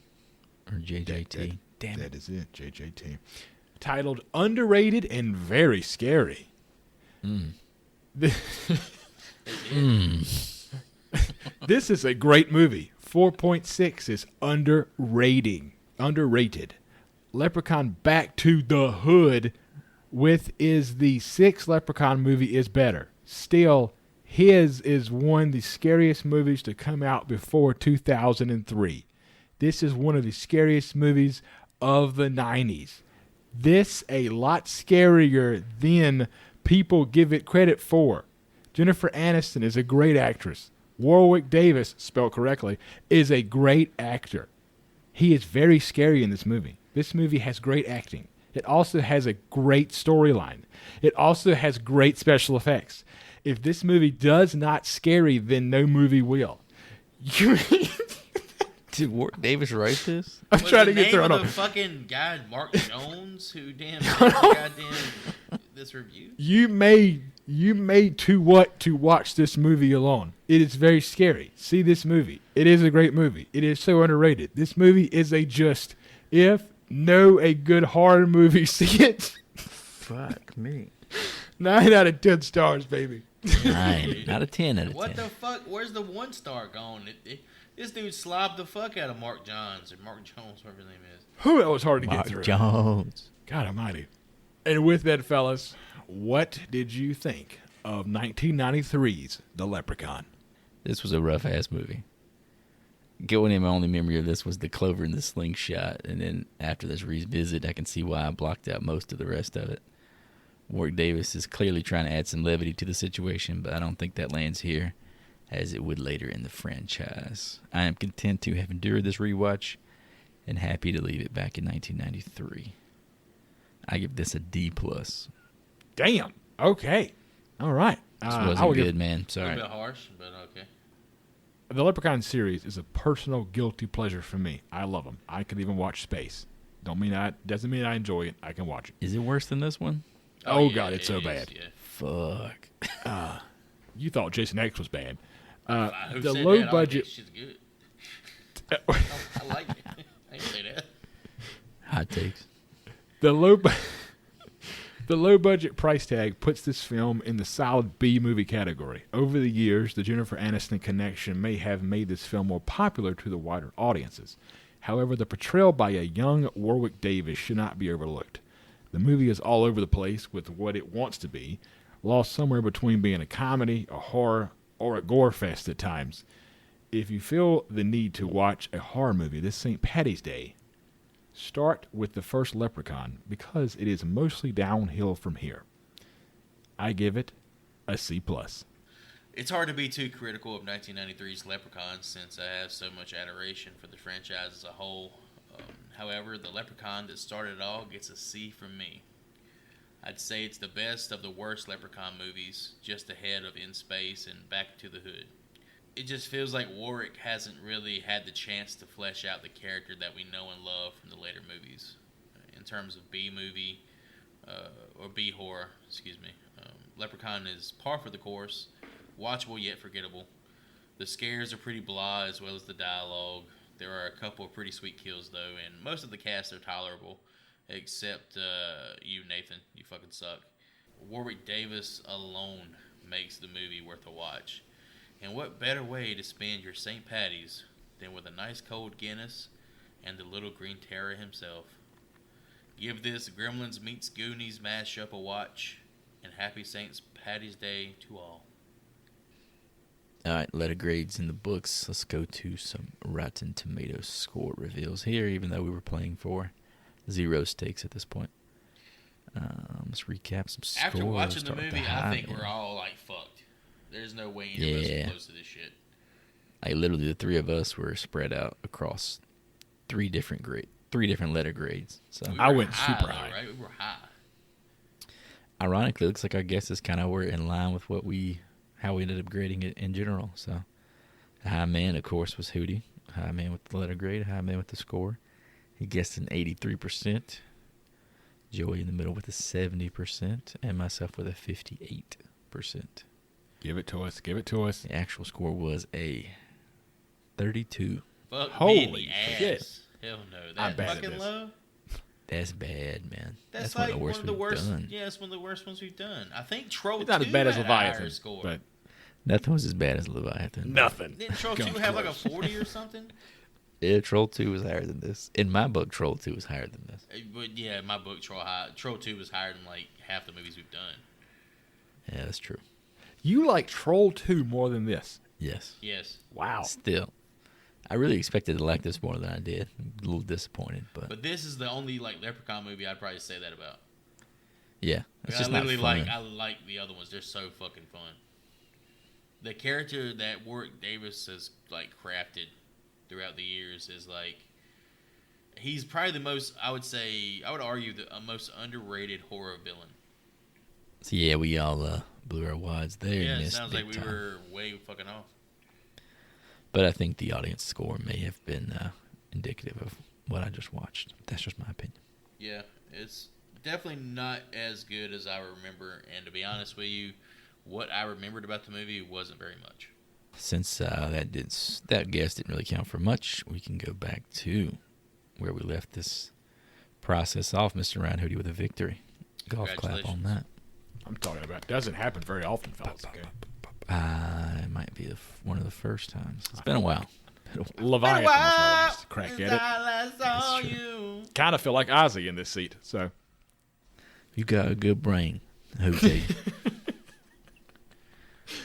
Or JJT? Damn That it. is it, JJT. Titled Underrated and Very Scary. This is a great movie. 4.6 is underrated. Leprechaun Back to the Hood with is the sixth Leprechaun movie is better. Still, his is one of the scariest movies to come out before 2003. This is one of the scariest movies of the 90s. This a lot scarier than people give it credit for. Jennifer Aniston is a great actress. Warwick Davis, spelled correctly, is a great actor. He is very scary in this movie. This movie has great acting. It also has a great storyline. It also has great special effects. If this movie does not scary, then no movie will. Did Warwick Davis write this? I'm Was trying the to get name through of it. the fucking guy Mark Jones who goddamn this review? You made to what to watch this movie alone. It is very scary. See this movie. It is a great movie. It is so underrated. This movie is a good horror movie. See it. Fuck me. 9 out of 10 stars, baby. 9, not a 10 out of 10. What the fuck? Where's the 1 star gone? This dude slobbed the fuck out of Mark Jones, whatever his name is. Whew, that was hard to get Mark through. Jones. God almighty. And with that, fellas, what did you think of 1993's The Leprechaun? This was a rough-ass movie. Going in, my only memory of this was the clover and the slingshot, and then after this revisit, I can see why I blocked out most of the rest of it. Warwick Davis is clearly trying to add some levity to the situation, but I don't think that lands here, as it would later in the franchise. I am content to have endured this rewatch, and happy to leave it back in 1993. I give this a D+. Damn. Okay. All right. This I wasn't would give- good, man. A Sorry. little bit harsh, but okay. The Leprechaun series is a personal guilty pleasure for me. I love them. I could even watch Space. Doesn't mean I enjoy it. I can watch it. Is it worse than this one? Oh, yeah, God, it's so it is, bad. yeah. Fuck. You thought Jason X was bad. Who The said low that? budget. Shit's good. I like it. I ain't say that. Hot takes. The low budget price tag puts this film in the solid B movie category. Over the years, the Jennifer Aniston connection may have made this film more popular to the wider audiences. However, the portrayal by a young Warwick Davis should not be overlooked. The movie is all over the place with what it wants to be, lost somewhere between being a comedy, a horror, or a gore fest at times. If you feel the need to watch a horror movie this St. Paddy's Day, start with the first Leprechaun because it is mostly downhill from here. I give it a C+. It's hard to be too critical of 1993's Leprechaun since I have so much adoration for the franchise as a whole. However, the Leprechaun that started it all gets a C from me. I'd say it's the best of the worst Leprechaun movies, just ahead of In Space and Back to the Hood. It just feels like Warwick hasn't really had the chance to flesh out the character that we know and love from the later movies. In terms of B-movie, or B-horror, Leprechaun is par for the course, watchable yet forgettable. The scares are pretty blah as well as the dialogue. There are a couple of pretty sweet kills though, and most of the cast are tolerable, except you, Nathan. You fucking suck. Warwick Davis alone makes the movie worth a watch. And what better way to spend your St. Paddy's than with a nice cold Guinness and the little green terror himself. Give this Gremlins meets Goonies mashup a watch, and happy St. Paddy's Day to all. All right, letter grades in the books. Let's go to some Rotten Tomatoes score reveals here, even though we were playing for 0 stakes at this point. Let's recap some scores. After watching the Start with movie, high I think end. we're all like fucked. There's no way any of us are close to this shit. Like literally, the three of us were spread out across three different letter grades. So We I were went super though, high. right? We were high. ironically, it looks like our guesses kind of were in line with how we ended up grading it in general. So, High Man, of course, was Hootie. High Man with the letter grade, High Man with the score. He guessed an 83%. Joey in the middle with a 70%, and myself with a 58%. Give it to us. Give it to us. The actual score was a 32. Fuck Holy me in the shit. ass. Hell no. I'm That bad at fucking this. low? That's bad, man. That's one like of the worst we've done. Yeah, it's one of the worst ones we've done. I think Troll It's not 2 as bad as had a higher Leviathan, score. but Nothing was as bad as Leviathan. nothing. Didn't Troll 2 Comes have like a close. 40 or something? Yeah, Troll 2 was higher than this. In my book, Troll 2 was higher than this. But yeah, in my book, Troll 2 was higher than like half the movies we've done. Yeah, that's true. You like Troll 2 more than this? Yes. Yes. Wow. Still. I really expected to like this more than I did. I'm a little disappointed, but But this is the only like Leprechaun movie I'd probably say that about. yeah. It's Like, just I not literally fun. I like the other ones. They're so fucking fun. The character that Warwick Davis has like crafted throughout the years is like he's probably the most I would argue the most underrated horror villain. So yeah, we all blew our wads there. Yeah, and it missed sounds big like we time. were way fucking off. But I think the audience score may have been indicative of what I just watched. That's just my opinion. Yeah, it's definitely not as good as I remember. And to be honest with you, what I remembered about the movie wasn't very much. Since that guess didn't really count for much, we can go back to where we left this process off. Mr. Ryan Hootie with a victory. Golf clap on that. I'm talking about. Doesn't happen very often, fellas. Okay. It might be one of the first times. It's been a while. Leviathan was my last crack Since at it. I last saw That's true. you. Kind of feel like Ozzy in this seat. So You got a good brain, Hootie.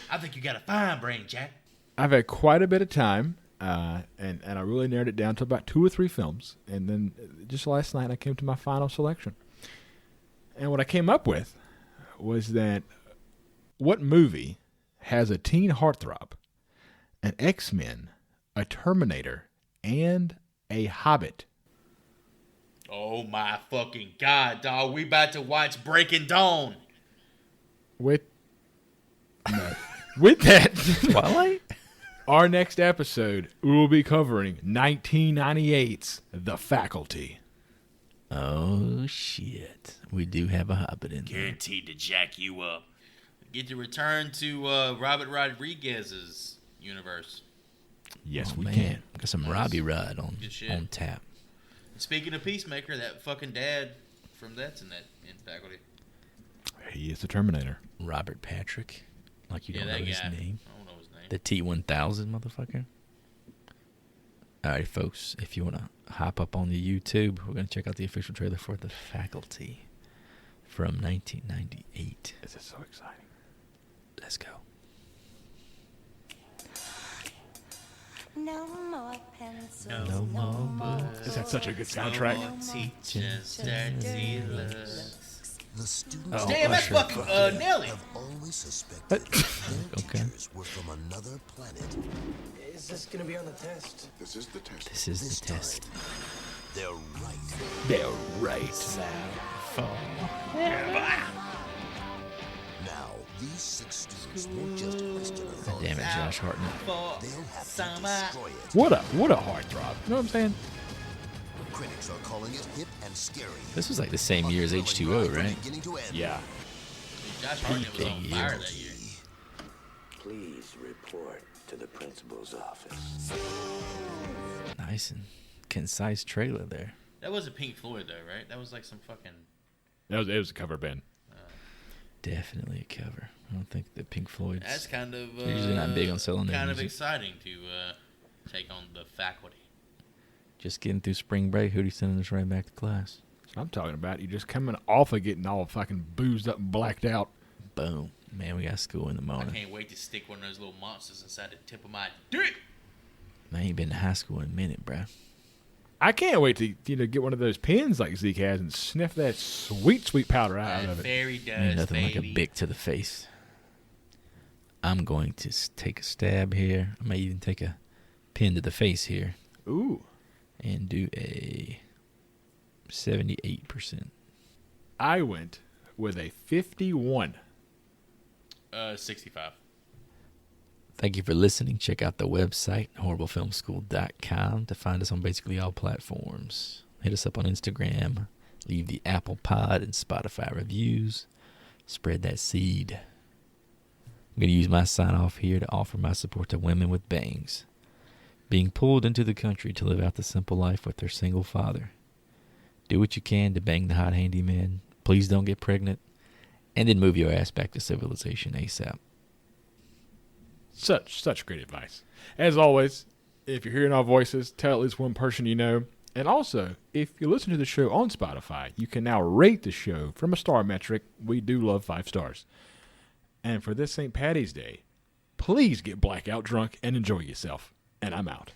I think you got a fine brain, Jack. I've had quite a bit of time, and I really narrowed it down to about 2 or 3 films. And then just last night, I came to my final selection. And what I came up with was that what movie has a teen heartthrob, an X-Men, a Terminator, and a Hobbit? Oh my fucking god, dog. We about to watch Breaking Dawn. With that, Twilight? our next episode, we will be covering 1998's The Faculty. Oh, shit. We do have a Hobbit in there. Guaranteed to jack you up. Get to return to Robert Rodriguez's universe. Yes, Oh, we man. can. Got some Robbie Rod Good shit. on tap. Speaking of Peacemaker, that fucking dad from that's in Faculty. He is the Terminator. Robert Patrick. Like you Yeah, don't that know his guy. name. I don't know his name. The T-1000 motherfucker. All right, folks. If you want to hop up on the YouTube, we're going to check out the official trailer for The Faculty from 1998. This is so exciting. Let's go. No more pencils. No more books. This had such a good soundtrack. No more teachers, dirty looks. The students Damn, that's fucking Nelly. have always suspected their Okay. teachers were from another planet. Is this gonna be on the test? This is the test. This is This the test. time, they're right. They're right. Now, these 6 students won't just question authority. Damn it, Josh Hartnett. For They'll have to summer. destroy it. What a heartthrob. You know what I'm saying? Critics are calling it hip and scary. This was like the same year as H2O, From right? beginning to end. Yeah. Josh Hartnett was on Big fire year. that year. Please report to the principal's office. Nice and concise trailer there. That wasn't Pink Floyd though, right? That was like some fucking. It was a cover band. Definitely a cover. I don't think that Pink Floyd's... That's kind of. They're usually not big on selling their Kind of music. exciting to take on the Faculty. Just getting through spring break, Hootie sending us right back to class. I'm talking about you just coming off of getting all fucking boozed up and blacked out. Boom. Man, we got school in the I morning. can't wait to stick one of those little monsters inside the tip of my dick. Man, I ain't been to high school in a minute, bruh. I can't wait to get one of those pins like Zeke has and sniff that sweet, sweet powder out That of it. fairy Ain't does, nothing baby. like a bic to the face. I'm going to take a stab here. I may even take a pin to the face here Ooh. and do a 78%. I went with a 51. 65. Thank you for listening. Check out the website, horriblefilmschool.com, to find us on basically all platforms. Hit us up on Instagram. Leave the Apple Pod and Spotify reviews. Spread that seed. I'm going to use my sign-off here to offer my support to women with bangs being pulled into the country to live out the simple life with their single father. Do what you can to bang the hot handyman. Please don't get pregnant. And then move your ass back to civilization ASAP. Such great advice. As always, if you're hearing our voices, tell at least one person you know. And also, if you listen to the show on Spotify, you can now rate the show from a star metric. We do love 5 stars. And for this St. Patty's Day, please get blackout drunk and enjoy yourself. And I'm out.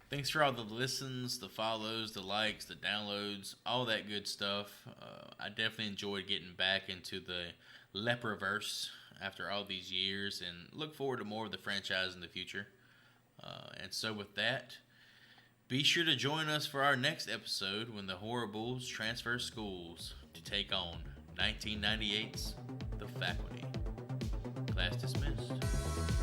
Thanks for all the listens, the follows, the likes, the downloads, all that good stuff. I definitely enjoyed getting back into the Lepreverse after all these years, and look forward to more of the franchise in the future. And so with that, be sure to join us for our next episode when the Horribles transfer schools to take on 1998's The Faculty. Class dismissed.